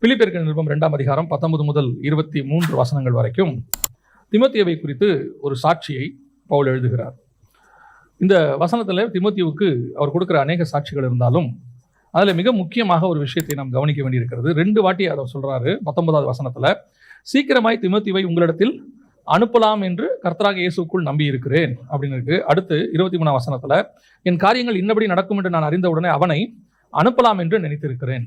பிலிப்பியருக்கு நிருபம் 2ஆம் அதிகாரம் 19 முதல் 23 வசனங்கள் வரைக்கும் தீமோத்தேயுவை குறித்து ஒரு சாட்சியை பவுல் எழுதுகிறார். இந்த வசனத்தில் தீமோத்தேயுவுக்கு அவர் கொடுக்கிற அநேக சாட்சிகள் இருந்தாலும் அதில் மிக முக்கியமாக ஒரு விஷயத்தை நாம் கவனிக்க வேண்டியிருக்கிறது. 2 வாட்டி அதை சொல்றாரு. 19வது வசனத்தில், சீக்கிரமாய் தீமோத்தேயுவை உங்களிடத்தில் அனுப்பலாம் என்று கர்த்தராகிய இயேசுவுக்குள் நம்பி இருக்கிறேன் அப்படின்னு இருக்கு. அடுத்து 23ஆம் வசனத்தில், என் காரியங்கள் இன்னபடி நடக்கும் என்று நான் அறிந்தவுடனே அவனை அனுப்பலாம் என்று நினைத்திருக்கிறேன்.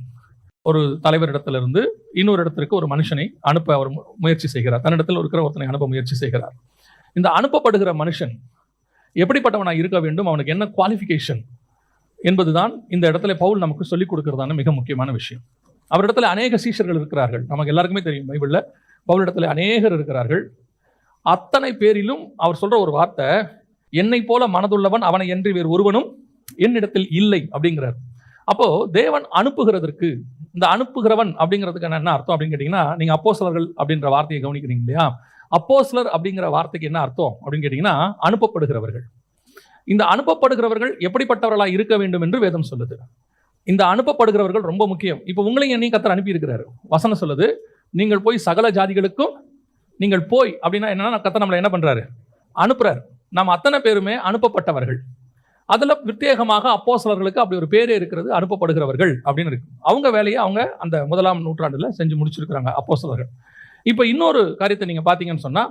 ஒரு தலைவரிடத்திலிருந்து இன்னொரு இடத்திற்கு ஒரு மனுஷனை அனுப்ப அவர் முயற்சி செய்கிறார். தன்னிடத்தில் இருக்கிற ஒருத்தனை அனுப்ப முயற்சி செய்கிறார். இந்த அனுப்பப்படுகிற மனுஷன் எப்படிப்பட்டவனாக இருக்க வேண்டும், அவனுக்கு என்ன குவாலிஃபிகேஷன் என்பதுதான் இந்த இடத்துல பவுல் நமக்கு சொல்லிக் கொடுக்கிறதான மிக முக்கியமான விஷயம். அவரிடத்துல அநேக சீஷர்கள் இருக்கிறார்கள். நமக்கு எல்லாருக்குமே தெரியும், பைபிளில் பவுலிடத்துல அநேகர் இருக்கிறார்கள். அத்தனை பேரிலும் அவர் சொல்ற ஒரு வார்த்தை, என்னை போல மனதுள்ளவன் அவனை என்று வேறு ஒருவனும் என்னிடத்தில் இல்லை அப்படிங்கிறார். அப்போ தேவன் அனுப்புகிறதற்கு, இந்த அனுப்புகிறவன் அப்படிங்கிறதுக்கு என்ன அர்த்தம் அப்படின்னு கேட்டீங்கன்னா, நீங்க அப்போஸ்தலர்கள் அப்படின்ற வார்த்தையை கவனிக்கிறீங்க இல்லையா? அப்போஸ்தலர் அப்படிங்கிற வார்த்தைக்கு என்ன அர்த்தம் அப்படின்னு கேட்டீங்கன்னா, அனுப்பப்படுகிறவர்கள். இந்த அனுப்பப்படுகிறவர்கள் எப்படிப்பட்டவர்களாக இருக்க வேண்டும் என்று வேதம் சொல்லுது. இந்த அனுப்பப்படுகிறவர்கள் ரொம்ப முக்கியம். இப்போ உங்களையும் என்னையும் கர்த்தர் அனுப்பி இருக்கிறாரு. வசனம் சொல்லுது, நீங்கள் போய் சகல ஜாதிகளுக்கும் நீங்கள் போய் அப்படின்னா என்னன்னா, கர்த்தர் நம்மளை என்ன பண்றாரு? அனுப்புறாரு. நம்ம அத்தனை பேருமே அனுப்பப்பட்டவர்கள். அதுல பிரத்யேகமாக அப்போஸ்தலர்களுக்கு அப்படி ஒரு பேரே இருக்கிறது, அனுப்பப்படுகிறவர்கள் அப்படின்னு இருக்கு. அவங்க வேலையை அவங்க அந்த 1ஆம் நூற்றாண்டுல செஞ்சு முடிச்சிருக்கிறாங்க அப்போஸ்தலர்கள். இப்போ இன்னொரு காரியத்தை நீங்க பாத்தீங்கன்னு சொன்னா,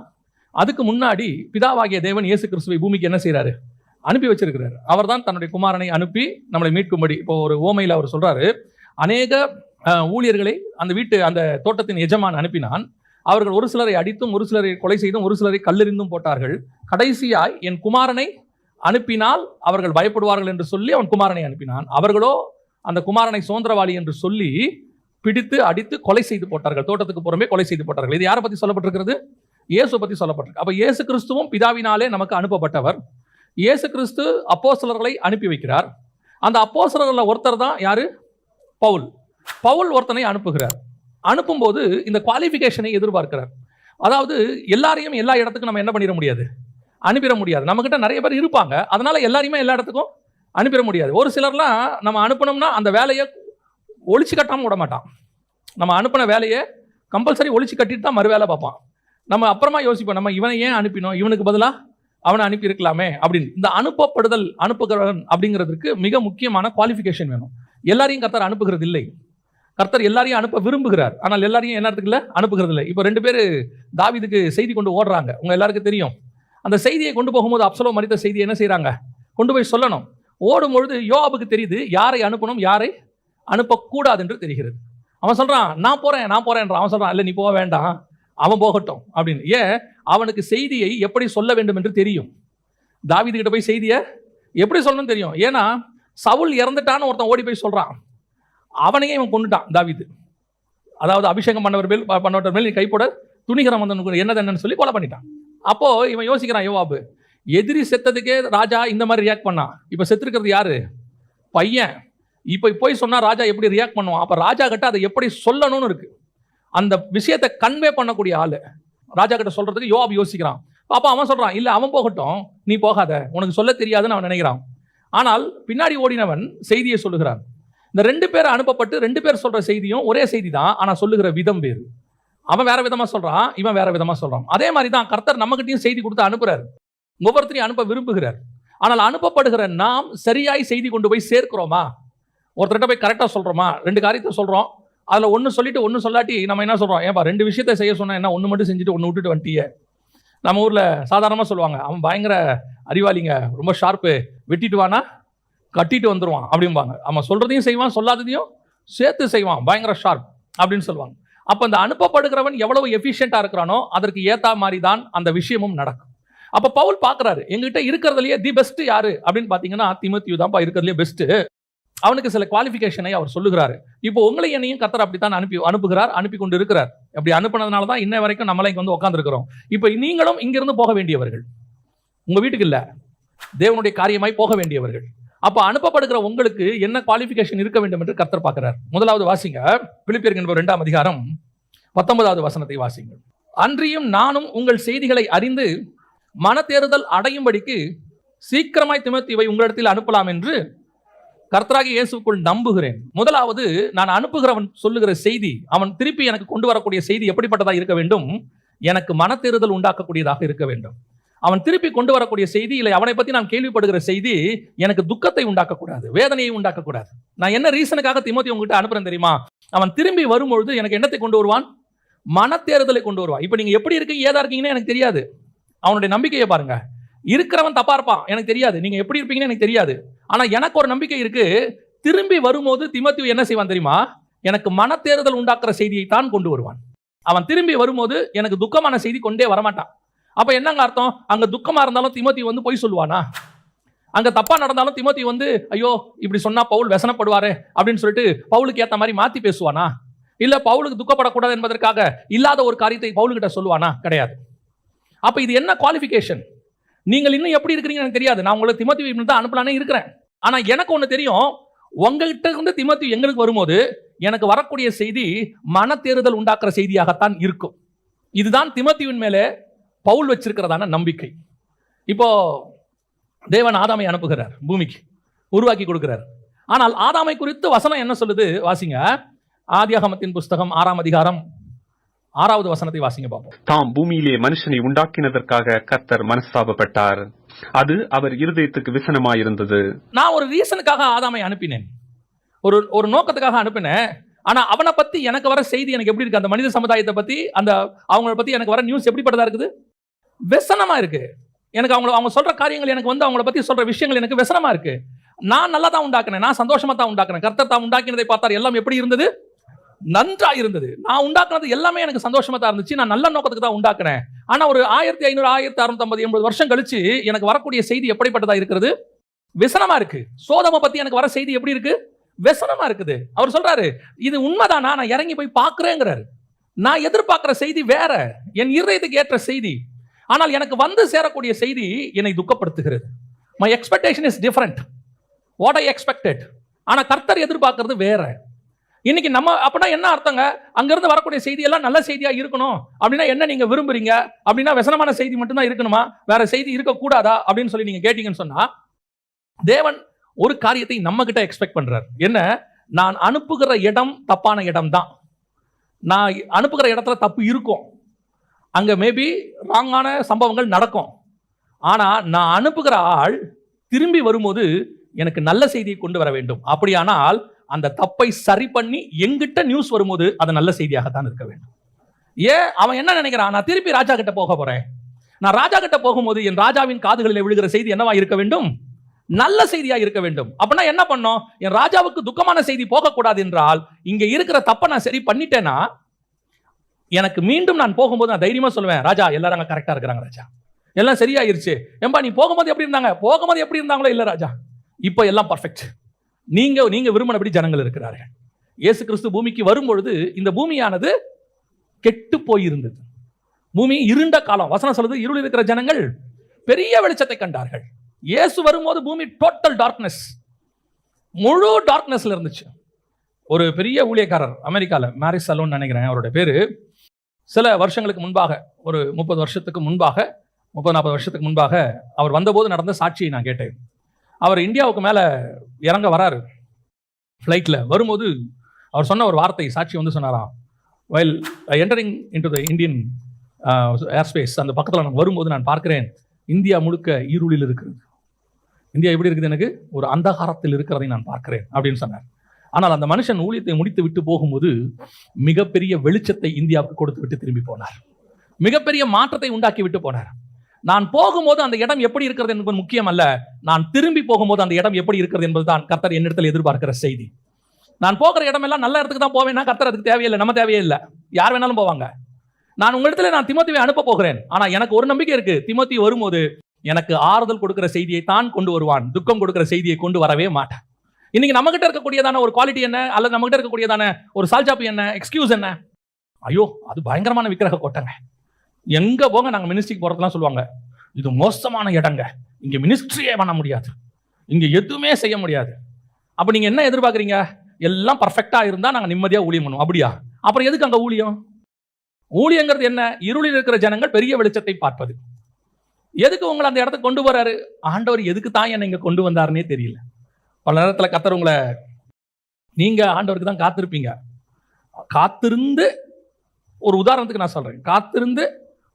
அதுக்கு முன்னாடி பிதாவாகிய தேவன் இயேசு கிறிஸ்துவை பூமிக்கு என்ன செய்யறாரு? அனுப்பி வச்சிருக்கிறார். அவர் தான் தன்னுடைய குமாரனை அனுப்பி நம்மளை மீட்கும்படி. இப்போ ஒரு ஓமையில் அவர் சொல்றாரு, அநேக ஊழியர்களை அந்த தோட்டத்தின் எஜமான் அனுப்பினான். அவர்கள் ஒரு சிலரை அடித்தும், ஒரு சிலரை கொலை செய்தும், ஒரு சிலரை கல்லெறிந்தும் போட்டார்கள். கடைசியாய் என் குமாரனை அனுப்பினால் அவர்கள் பயப்படுவார்கள் என்று சொல்லி அவன் குமாரனை அனுப்பினான். அவர்களோ அந்த குமாரனை சுதந்திரவாளி என்று சொல்லி பிடித்து அடித்து கொலை செய்து போட்டார்கள். தோட்டத்துக்கு புறமே கொலை செய்து போட்டார்கள். இது யாரை பத்தி சொல்லப்பட்டிருக்கிறது? இயேசு பத்தி சொல்லப்பட்டிருக்கு. அப்ப இயேசு கிறிஸ்துவும் பிதாவினாலே நமக்கு அனுப்பப்பட்டவர். இயேசு கிறிஸ்து அப்போஸ்தலர்களை அனுப்பி வைக்கிறார். அந்த அப்போஸ்தலர்களில் ஒருத்தர் தான் யாரு? பவுல். பவுல் ஒருத்தனை அனுப்புகிறார். அனுப்பும்போது இந்த குவாலிஃபிகேஷனை எதிர்பார்க்கிறார். அதாவது எல்லாரையும் எல்லா இடத்துக்கும் நம்ம என்ன பண்ணிட முடியாது? அனுப்பிட முடியாது. நம்மகிட்ட நிறைய பேர் இருப்பாங்க, அதனால எல்லாரையுமே எல்லா இடத்துக்கும் அனுப்பிட முடியாது. ஒரு சிலர்லாம் நம்ம அனுப்பணும்னா அந்த வேலையை ஒழிச்சு கட்டாமல் விட மாட்டான். நம்ம அனுப்பின வேலையை கம்பல்சரி ஒழிச்சு கட்டிட்டு தான் மறு வேலை பார்ப்பான். நம்ம அப்புறமா யோசிப்போம், நம்ம இவனை ஏன் அனுப்பினோம், இவனுக்கு பதிலாக அவனை அனுப்பி இருக்கலாமே அப்படின்னு. இந்த அனுப்பப்படுதல், அனுப்புகிறவன் அப்படிங்கிறதுக்கு மிக முக்கியமான குவாலிஃபிகேஷன் வேணும். எல்லாரையும் கர்த்தர் அனுப்புகிறது இல்லை. கர்த்தர் எல்லாரையும் அனுப்ப விரும்புகிறார், ஆனால் எல்லாரையும் என்ன இடத்துக்குள்ள அனுப்புகிறது இல்லை. இப்போ 2 பேர் தாவீதுக்கு செய்தி கொண்டு ஓடுறாங்க. உங்க எல்லாருக்கும் தெரியும். அந்த செய்தியை கொண்டு போகும்போது அப்சலோம் மரித்த செய்தியை என்ன செய்யறாங்க? கொண்டு போய் சொல்லணும். ஓடும்பொழுது யோவாபுக்கு தெரியுது யாரை அனுப்பணும், யாரை அனுப்பக்கூடாது என்று தெரிகிறது. அவன் சொல்றான், நான் போறேன்றான். அவன் சொல்றான், இல்லை நீ போக வேண்டாம், அவன் போகட்டும் அப்படின்னு. ஏன்? அவனுக்கு செய்தியை எப்படி சொல்ல வேண்டும் என்று தெரியும். தாவீது கிட்ட போய் செய்தியை எப்படி சொல்லணும்னு தெரியும். ஏன்னா சவுல் இறந்துட்டான்னு ஒருத்தன் ஓடி போய் சொல்றான். அவனையே இவன் கொண்டுட்டான் தாவீது. அதாவது அபிஷேகம் பண்ணவர் மேல் நீ கைப்போட துணிகரம் வந்து என்னன்னு சொல்லி கொலை பண்ணிட்டான். அப்போ இவன் யோசிக்கிறான், யோவாபு எதிரி செத்ததுக்கே ராஜா இந்த மாதிரி ரியாக்ட் பண்ணான். இப்போ செத்துருக்கிறது யாரு? பையன். இப்போ போய் சொன்னா ராஜா எப்படி ரியாக்ட் பண்ணுவான்? அப்போ ராஜா கிட்ட அதை எப்படி சொல்லணும்னு இருக்கு. அந்த விஷயத்தை கன்வே பண்ணக்கூடிய ஆளு ராஜா கிட்ட சொல்றதுக்கு யோவாப் யோசிக்கிறான். அப்போ அவன் சொல்றான், இல்லை அவன் போகட்டும், நீ போகாத, உனக்கு சொல்ல தெரியாதுன்னு அவன் நினைக்கிறான். ஆனால் பின்னாடி ஓடினவன் செய்தியை சொல்லுகிறான். இந்த 2 பேர் அனுப்பப்பட்டு 2 பேர் சொல்ற செய்தியும் ஒரே செய்தி தான், ஆனால் சொல்லுகிற விதம் வேறு. அவன் வேற விதமா சொல்றான், இவன் வேற விதமா சொல்றான். அதே மாதிரி தான் கர்த்தர் நம்மகிட்டையும் செய்தி கொடுத்து அனுப்புறாரு. ஒவ்வொருத்தரையும் அனுப்ப விரும்புகிறார். ஆனால் அனுப்பப்படுகிற நாம் சரியாய் செய்தி கொண்டு போய் சேர்க்கிறோமா? ஒருத்தர்கிட்ட போய் கரெக்டாக சொல்றோமா? 2 காரியத்தை சொல்றோம், அதில் ஒன்று சொல்லிட்டு ஒன்று சொல்லாட்டி நம்ம என்ன சொல்கிறோம்? ஏன்பா 2 விஷயத்தை செய்ய சொன்னால் என்ன, ஒன்று மட்டும் செஞ்சுட்டு ஒன்று விட்டுட்டு வந்துட்டியே. நம்ம ஊரில் சாதாரணமாக சொல்லுவாங்க, அவன் பயங்கர அறிவாளிங்க, ரொம்ப ஷார்ப்பு, வெட்டிட்டு வானா கட்டிட்டு வந்துடுவான் அப்படிம்பாங்க. அவன் சொல்கிறதையும் செய்வான், சொல்லாததையும் சேர்த்து செய்வான், பயங்கர ஷார்ப் அப்படின்னு சொல்லுவாங்க. அப்போ அந்த அனுப்பப்படுகிறவன் எவ்வளவு எஃபிஷியண்டாக இருக்கிறானோ அதற்கு ஏற்ற மாதிரி தான் அந்த விஷயமும் நடக்கும். அப்போ பவுல் பார்க்குறாரு, எங்ககிட்ட இருக்கிறதுலையே தி பெஸ்ட் யாரு அப்படின்னு பார்த்தீங்கன்னா தீமோத்தேயு தான்ப்பா இருக்கிறதுலையே பெஸ்ட்டு. அவனுக்கு சில குவாலிஃபிகேஷனை அவர் சொல்லுகிறாரு. இப்போ உங்களை என்னையும் கர்த்தர் அப்படித்தான் அனுப்புகிறார், அனுப்பி கொண்டு இருக்கிறார். அப்படி அனுப்பினதுனால தான் இன்ன வரைக்கும் நம்மளை இங்கே வந்து உட்காந்துருக்கிறோம். இப்போ நீங்களும் இங்கிருந்து போக வேண்டியவர்கள், உங்க வீட்டுக்கு இல்லை, தேவனுடைய காரியமாய் போக வேண்டியவர்கள். அப்போ அனுப்பப்படுகிற உங்களுக்கு என்ன குவாலிஃபிகேஷன் இருக்க வேண்டும் என்று கர்த்தர் பார்க்கிறார். முதலாவது வாசிங்க, பிலிப்பியருக்கு 2ஆம் அதிகாரம் 19வது வசனத்தை வாசிங்க. அன்றியும் நானும் உங்கள் செய்திகளை அறிந்து மனத்தேறுதல் அடையும்படிக்கு சீக்கிரமாய் தீமோத்தேயுவை உங்களிடத்தில் அனுப்பலாம் என்று கர்த்தராகிய இயேசுக்குள் நம்புகிறேன். முதலாவது, நான் அனுப்புகிறவன் சொல்லுகிற செய்தி, அவன் திருப்பி எனக்கு கொண்டு வரக்கூடிய செய்தி எப்படிப்பட்டதாக இருக்க வேண்டும்? எனக்கு மனத்தேறுதல் உண்டாக்கக்கூடியதாக இருக்க வேண்டும். அவன் திருப்பி கொண்டு வரக்கூடிய செய்தி, இல்லை அவனை பற்றி நான் கேள்விப்படுகிற செய்தி எனக்கு துக்கத்தை உண்டாக்கக்கூடாது, வேதனையை உண்டாக்கக்கூடாது. நான் என்ன ரீசனுக்காக தீமோத்தேயு உங்ககிட்ட அனுப்புறேன் தெரியுமா? அவன் திரும்பி வரும்பொழுது எனக்கு என்னத்தை கொண்டு வருவான்? மனத்தேறுதலை கொண்டு வருவான். இப்போ நீங்க எப்படி இருக்கீங்க, ஏதா இருக்கீங்கன்னு எனக்கு தெரியாது. அவனுடைய நம்பிக்கையை பாருங்க. இருக்கிறவன் தப்பா இருப்பான், எனக்கு தெரியாது. நீங்க எப்படி இருப்பீங்கன்னு எனக்கு தெரியாது. ஆனா எனக்கு ஒரு நம்பிக்கை இருக்கு. திரும்பி வரும்போது தீமோத்தேயு என்ன செய்வான் தெரியுமா? எனக்கு மனத்தேறுதல் உண்டாக்குற செய்தியை தான் கொண்டு வருவான். அவன் திரும்பி வரும்போது எனக்கு துக்கமான செய்தி கொண்டே வரமாட்டான். அப்ப என்னங்க அர்த்தம்? அங்க துக்கமா இருந்தாலும் தீமோத்தேயு வந்து பொய் சொல்லுவானா? அங்க தப்பா நடந்தாலும் தீமோத்தேயு வந்து ஐயோ இப்படி சொன்னா பவுல் வெசனப்படுவாரு அப்படின்னு சொல்லிட்டு பவுலுக்கு ஏத்த மாதிரி மாத்தி பேசுவானா? இல்ல பவுலுக்கு துக்கப்படக்கூடாது என்பதற்காக இல்லாத ஒரு காரியத்தை பவுலுக்கிட்ட சொல்லுவானா? கிடையாது. அப்ப இது என்ன குவாலிஃபிகேஷன்? நீங்கள் இன்னும் எப்படி இருக்கிறீங்க எனக்கு தெரியாது. நான் உங்களை தீமோத்தேயு தான் அனுப்பலானே இருக்கிறேன். ஆனா எனக்கு ஒண்ணு தெரியும், உங்ககிட்ட இருந்து தீமோத்தேயு எங்களுக்கு வரும்போது எனக்கு வரக்கூடிய செய்தி மனத்தேறுதல் உண்டாக்குற செய்தியாகத்தான் இருக்கும். இதுதான் தீமோத்தேயுவின் மேலே பவுல் வச்சிருக்கிறதான நம்பிக்கை. இப்போ தேவன் ஆதாமை அனுப்புகிறார், பூமிக்கு உருவாக்கி கொடுக்கிறார். ஆனால் ஆதாமை குறித்து வசனம் என்ன சொல்லுது? வாசிங்க. ஆதியாகமத்தின் புஸ்தகம் 6ஆம் அதிகாரம் 6வது வசனத்தை வாசிங்க பார்ப்போம். தாம் பூமியிலே மனுஷனை உண்டாக்கினதற்காக கர்த்தர் மனஸ்தாபப்பட்டார், அது அவர் இருதயத்துக்கு விசனமாயிருந்தது. நான் ஒரு ரீசனுக்காக ஆதாமை அனுப்பினேன், ஒரு நோக்கத்துக்காக அனுப்பினேன். ஆனா அவனை பத்தி எனக்கு வர செய்தி எனக்கு எப்படி இருக்கு? அந்த மனித சமுதாயத்தை பத்தி, அந்த அவங்கள பத்தி எனக்கு வர நியூஸ் எப்படிப்பட்டதா இருக்குது? விசனமா இருக்கு. எனக்கு அவங்க சொல்ற காரியங்கள், எனக்கு வந்து அவங்கள பத்தி சொல்ற விஷயங்கள் எனக்கு விசனமா இருக்கு. நான் நல்லா தான் உண்டாக்குனேன், நான் சந்தோஷமா தான் உண்டாக்குனேன். கர்த்தர் தான் உண்டாக்கினதை பார்த்தார், எல்லாம் எப்படி இருந்தது? நன்றா இருந்தது. நான் உண்டாக்குனது எல்லாமே எனக்கு சந்தோஷமா தான் இருந்துச்சு. நான் நல்ல நோக்கத்துக்கு தான் உண்டாக்குனேன். ஆனா ஒரு 1500 1650 80 வருஷம் கழிச்சு எனக்கு வரக்கூடிய செய்தி எப்படிப்பட்டதா இருக்கிறது? விசனமா இருக்கு. சோதோமை பத்தி எனக்கு வர செய்தி எப்படி இருக்கு? விசனமா இருக்குது. அவர் சொல்றாரு, இது உண்மைதானா? நான் இறங்கி போய் பார்க்கிறேங்கிறாரு. நான் எதிர்பார்க்கிற செய்தி வேற, என் இருதயத்துக்கு ஏற்ற செய்தி. ஆனால் எனக்கு வந்து சேரக்கூடிய செய்தி என்னை துக்கப்படுத்துகிறது. My expectation is different, what I expected. ஆனா கர்த்தர் எதிர்பார்க்கிறது வேற. இன்னைக்கு நம்ம அப்படின்னா என்ன அர்த்தங்க? அங்கிருந்து வரக்கூடிய செய்தி எல்லாம் நல்ல செய்தியா இருக்கணும் அப்படின்னா என்ன நீங்க விரும்புறீங்க? அப்படின்னா விசனமான செய்தி மட்டும்தான் இருக்கணுமா, வேற செய்தி இருக்கக்கூடாதா அப்படின்னு சொல்லி நீங்க கேட்டீங்கன்னு சொன்னா, தேவன் ஒரு காரியத்தை நம்ம கிட்ட எக்ஸ்பெக்ட் பண்றார். என்ன? நான் அனுப்புகிற இடம் தப்பான இடம் தான். நான் அனுப்புகிற இடத்துல தப்பு இருக்கும், அங்க மேபி ராங்கான சம்பவங்கள் நடக்கும். ஆனா நான் அனுப்புகிற ஆள் திரும்பி வரும்போது எனக்கு நல்ல செய்தியை கொண்டு வர வேண்டும். அப்படியானால் அந்த தப்பை சரி பண்ணி எங்கிட்ட நியூஸ் வரும்போது அது நல்ல செய்தியாகத்தான் இருக்க வேண்டும். ஏன் அவன் என்ன நினைக்கிறான்? நான் திருப்பி ராஜா கிட்ட போக போறேன், நான் ராஜா கிட்ட போகும்போது என் ராஜாவின் காதுகளில் விழுகிற செய்தி என்னவா இருக்க வேண்டும்? நல்ல செய்தியா இருக்க வேண்டும். அப்படின்னா என்ன பண்ணோம்? என் ராஜாவுக்கு துக்கமான செய்தி போகக்கூடாது என்றால் இங்க இருக்கிற தப்பை நான் சரி பண்ணிட்டேன்னா எனக்கு மீண்டும் நான் போகும்போது நான் தைரியமா சொல்லுவேன், ராஜா எல்லாரும் அங்க கரெக்டா இருக்கிறாங்க, ராஜா எல்லாம் சரியாயிருச்சு. ஏம்பா நீ போகும்போது எப்படி இருந்தாங்க? போகும்போது எப்படி இருந்தாங்களோ இல்ல ராஜா, இப்போ எல்லாம் பர்ஃபெக்ட். நீங்க விரும்பினபடி ஜனங்கள் இருக்கிறார்கள். இயேசு கிறிஸ்து பூமிக்கு வரும்பொழுது இந்த பூமியானது கெட்டு போயிருந்தது. பூமி இருண்ட காலம். வசனம் சொல்லுது, இருள் இருக்கிற ஜனங்கள் பெரிய வெளிச்சத்தை கண்டார்கள். இயேசு வரும்போது பூமி டோட்டல் டார்க்னஸ், முழு டார்க்னஸ்ல இருந்துச்சு. ஒரு பெரிய ஊழியக்காரர் அமெரிக்கால, மேரிஸ் சலூன் நினைக்கிறேன் அவருடைய பேரு, சில வருஷங்களுக்கு முன்பாக, ஒரு 30 வருஷத்துக்கு முன்பாக, 30-40 வருஷத்துக்கு முன்பாக அவர் வந்தபோது நடந்த சாட்சியை நான் கேட்டேன். அவர் இந்தியாவுக்கு மேலே இறங்க வராரு ஃப்ளைட்டில். வரும்போது அவர் சொன்ன ஒரு வார்த்தை, சாட்சி வந்து சொன்னாராம், while entering into the Indian airspace, அந்த பக்கத்தில் நான் வரும்போது நான் பார்க்கிறேன் இந்தியா முழுக்க இருளில் இருக்கிறது. இந்தியா எப்படி இருக்குது? எனக்கு ஒரு அந்தகாரத்தில் இருக்கிறதை நான் பார்க்கிறேன் அப்படின்னு சொன்னார். ஆனால் அந்த மனுஷன் ஊழியத்தை முடித்து விட்டு போகும்போது மிகப்பெரிய வெளிச்சத்தை இந்தியாவுக்கு கொடுத்து விட்டு திரும்பி போனார். மிகப்பெரிய மாற்றத்தை உண்டாக்கி விட்டு போனார். நான் போகும்போது அந்த இடம் எப்படி இருக்கிறது என்பது முக்கியம் அல்ல, நான் திரும்பி போகும்போது அந்த இடம் எப்படி இருக்கிறது என்பதுதான் கர்த்தர் என்னிடத்தில் எதிர்பார்க்கிற செய்தி. நான் போகிற இடமெல்லாம் நல்ல இடத்துக்கு தான் போவேன்னா கர்த்தர் அதுக்கு தேவையில்லை, நம்ம தேவையே இல்லை, யார் வேணாலும் போவாங்க. நான் உங்களிடத்துல நான் தீமோத்தேயுவை அனுப்ப போகிறேன். ஆனா எனக்கு ஒரு நம்பிக்கை இருக்கு, தீமோத்தேயு வரும்போது எனக்கு ஆறுதல் கொடுக்கிற செய்தியை தான் கொண்டு வருவான், துக்கம் கொடுக்கிற செய்தியை கொண்டு வரவே மாட்டான். இன்னைக்கு நம்ம கிட்ட இருக்கக்கூடியதான ஒரு குவாலிட்டி என்ன, அல்லது நம்ம கிட்ட இருக்கக்கூடியதான ஒரு சால்ஜாப்பு என்ன, எக்ஸ்கியூஸ் என்ன? ஐயோ அது பயங்கரமான விக்கிரக கோட்டைங்க, எங்க போங்க நாங்க மினிஸ்ட்ரிக்கு போறதுலாம் சொல்லுவாங்க, இது மோசமான இடங்க, இங்க மினிஸ்ட்ரியே பண்ண முடியாது, இங்க எதுவுமே செய்ய முடியாது. அப்ப நீங்க என்ன எதிர்பார்க்குறீங்க? எல்லாம் பர்ஃபெக்டா இருந்தா நாங்க நிம்மதியா ஊழியம் பண்ணுவோம். அப்படியா? அப்புறம் எதுக்கு அங்க ஊழியம்? ஊழியங்கிறது என்ன? இருளில் இருக்கிற ஜனங்கள் பெரிய வெளிச்சத்தை பார்ப்பது. எதுக்கு உங்களை அந்த இடத்துக்கு கொண்டு வராரு? ஆண்டவர் எதுக்கு தான் என்னை இங்க கொண்டு வந்தாருன்னே தெரியல. பல நேரத்தில் கர்த்தர் உங்களை, நீங்க ஆண்டவருக்கு தான் காத்திருப்பீங்க. காத்திருந்து, ஒரு உதாரணத்துக்கு நான் சொல்றேன், காத்திருந்து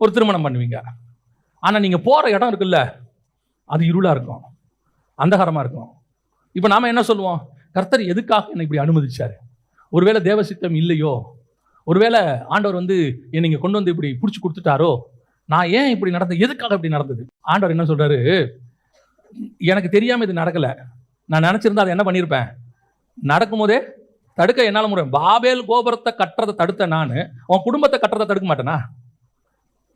ஒரு திருமணம் பண்ணுவீங்க. ஆனா நீங்க போற இடம் இருக்குல்ல, அது இருளா இருக்கும், அந்தகாரமா இருக்கும். இப்ப நாம என்ன சொல்லுவோம்? கர்த்தர் எதுக்காக என்னை இப்படி அனுமதிச்சாரு? ஒருவேளை தேவசித்தம் இல்லையோ, ஒருவேளை ஆண்டவர் என்னை இங்க கொண்டு வந்து இப்படி பிடிச்சி கொடுத்துட்டாரோ, நான் ஏன் இப்படி நடந்தது, எதுக்காக இப்படி நடந்தது? ஆண்டவர் என்ன சொல்றாரு? எனக்கு தெரியாம இது நடக்கல, நான் நினைச்சிருந்தா அதை என்ன பண்ணியிருப்பேன்? நடக்கும்போதே தடுக்க என்னால முடியும். பாபேல் கோபுரத்தை கட்டுறதை தடுத்த நான் உன் குடும்பத்தை கட்டுறதை தடுக்க மாட்டேனா?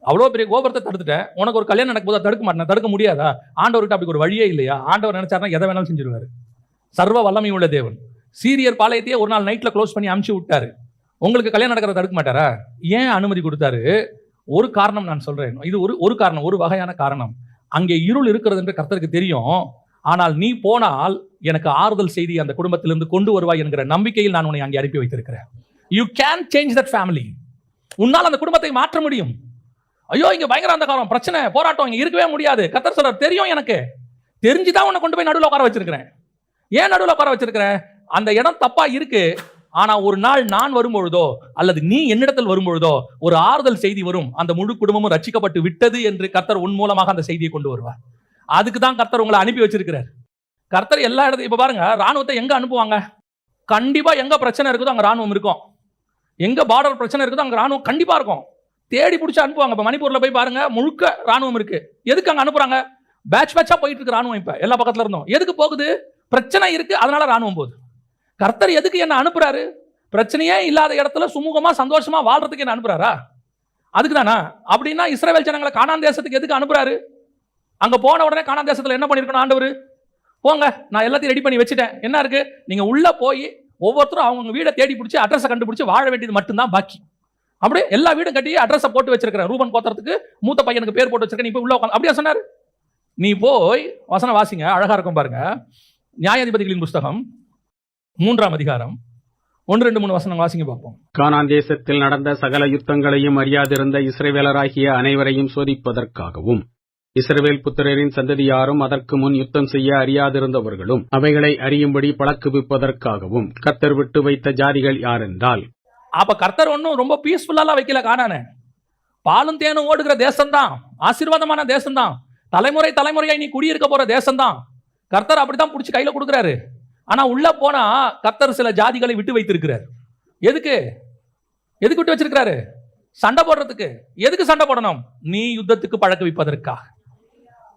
அவ்வளோ பெரிய கோபுரத்தை தடுத்துட்டேன், உனக்கு ஒரு கல்யாணம் நடக்கும் போது தடுக்க மாட்டேன், தடுக்க முடியாதா? ஆண்டவர்கிட்ட அப்படி ஒரு வழியே இல்லையா? ஆண்டவர் நினைச்சாருன்னா எதை வேணாலும் செஞ்சிருவாரு. சர்வ வல்லமை உள்ள தேவன். சீரியர் பாளையத்தையே ஒரு நாள் நைட்ல க்ளோஸ் பண்ணி அமுச்சு விட்டாரு. உங்களுக்கு கல்யாணம் நடக்கிறத தடுக்க மாட்டாரா? ஏன் அனுமதி கொடுத்தாரு? ஒரு காரணம் நான் சொல்றேன். இது ஒரு காரணம், ஒரு வகையான காரணம். அங்கே இருள் இருக்கிறது என்று கர்த்தருக்கு தெரியும். ஆனால் நீ போனால் எனக்கு ஆறுதல் செய்தி அந்த குடும்பத்திலிருந்து கொண்டு வருவாய் என்கிற நம்பிக்கையில் நான் உன்னை அங்கே அனுப்பி வைத்திருக்கிறேன். You can change that family. உன்னால் அந்த குடும்பத்தை மாற்ற முடியும். ஐயோ இங்க பயங்கர அந்த காலம், பிரச்சனை, போராட்டம், இங்க இருக்கவே முடியாது. கர்த்தர் சொல்றார், தெரியும், எனக்கு தெரிஞ்சுதான் உன்னை கொண்டு போய் நடுவில் உட்கார வச்சிருக்கிறேன். ஏன் நடுவில் உட்கார வச்சிருக்கிறேன்? அந்த இடம் தப்பா இருக்கு. ஆனா ஒரு நாள் நான் வரும்பொழுதோ அல்லது நீ என்னிடத்தில் வரும்பொழுதோ ஒரு ஆறுதல் செய்தி வரும். அந்த முழு குடும்பமும் ரட்சிக்கப்பட்டு விட்டது என்று கர்த்தர் உன் மூலமாக அந்த செய்தியை கொண்டு வருவார். அதுக்கு தான் கர்த்தர் உங்களை அனுப்பி வச்சிருக்கிறார். கர்த்தர் எல்லா இடத்தையும், இப்ப பாருங்க, ராணுவத்தை எங்க அனுப்புவாங்க? கண்டிப்பா எங்க பிரச்சனை இருக்குதோ அங்க ராணுவம் இருக்கும். எங்க பார்டர் பிரச்சனை இருக்குதோ அங்க ராணுவம் கண்டிப்பா இருக்கும். தேடி பிடிச்சி அனுப்புவாங்க. இப்ப மணிப்பூர்ல போய் பாருங்க, முழுக்க ராணுவம் இருக்கு. எதுக்கு அங்க அனுப்புறாங்க? பேட்ச் பேட்சா போயிட்டு இருக்கு ராணுவம். இப்ப எல்லா பக்கத்துல இருந்தோம். எதுக்கு போகுது? பிரச்சனை இருக்கு, அதனால ராணுவம் போகுது. கர்த்தர் எதுக்கு என்ன அனுப்புறாரு? பிரச்சனையே இல்லாத இடத்துல சுமூகமா சந்தோஷமா வாழ்றதுக்கு என்ன அனுப்புறாரா? அதுக்கு தானா? அப்படின்னா இஸ்ரவேல் ஜனங்களை கானான் தேசத்துக்கு எதுக்கு அனுப்புறாரு? அங்க போன உடனே கானான் தேசத்துல என்ன பண்ணிருக்கணும் ஆண்டவர்? போங்க, நான் எல்லாத்தையும் ரெடி பண்ணி வச்சுட்டேன், என்ன இருக்கு, நீங்க உள்ள போய் ஒவ்வொருத்தரும் அவங்க வீடை தேடி பிடிச்சி அட்ரஸை கண்டுபிடிச்சு வாழ வேண்டியது மட்டும்தான் பாக்கி. அப்படியே எல்லா வீடும் கட்டி அட்ரஸை போட்டு வச்சிருக்கிறேன். ரூபன் கோத்திரத்துக்கு மூத்த பையனுக்கு பேர் போட்டு வச்சிருக்கேன், நீ போய் உள்ள உட்காந்து, அப்படியே சொன்னாரு. நீ போய் வசனம் வாசிங்க, அழகா இருக்கும் பாருங்க. நியாயாதிபதிகளின் புஸ்தகம் 3ஆம் அதிகாரம் 1-2-3 வசனம் வாசிங்க பார்ப்போம். கானான் தேசத்தில் நடந்த சகல யுத்தங்களையும் அறியாதிருந்த இஸ்ரவேலராகிய அனைவரையும் சோதிப்பதற்காகவும், இஸ்ரவேல் புத்திரரின் சந்ததியாரும் அதற்கு முன் யுத்தம் செய்ய அறியாதிருந்தவர்களும் அவைகளை அறியும்படி பழக்குவிப்பதற்காகவும் கர்த்தர் விட்டு வைத்த ஜாதிகள் யாரென்றால், அப்ப கர்த்தர் ஒன்னும் ரொம்ப பீஸ்ஃபுல்லா வைக்கல. கானானே பாலும் தேனும் ஓடுகிற தேசம்தான், ஆசீர்வாதமான தேசம்தான், தலைமுறை தலைமுறையாய் நீ குடியிருக்க போற தேசம்தான். கர்த்தர் அப்படித்தான் பிடிச்சி கையில கொடுக்குறாரு. ஆனா உள்ள போனா கர்த்தர் சில ஜாதிகளை விட்டு வைத்திருக்கிறார். எதுக்கு விட்டு வச்சிருக்கிறாரு? சண்டை போடுறதுக்கு. எதுக்கு சண்டை போடணும்? நீ யுத்தத்துக்கு பழக்க வைப்பதற்காக.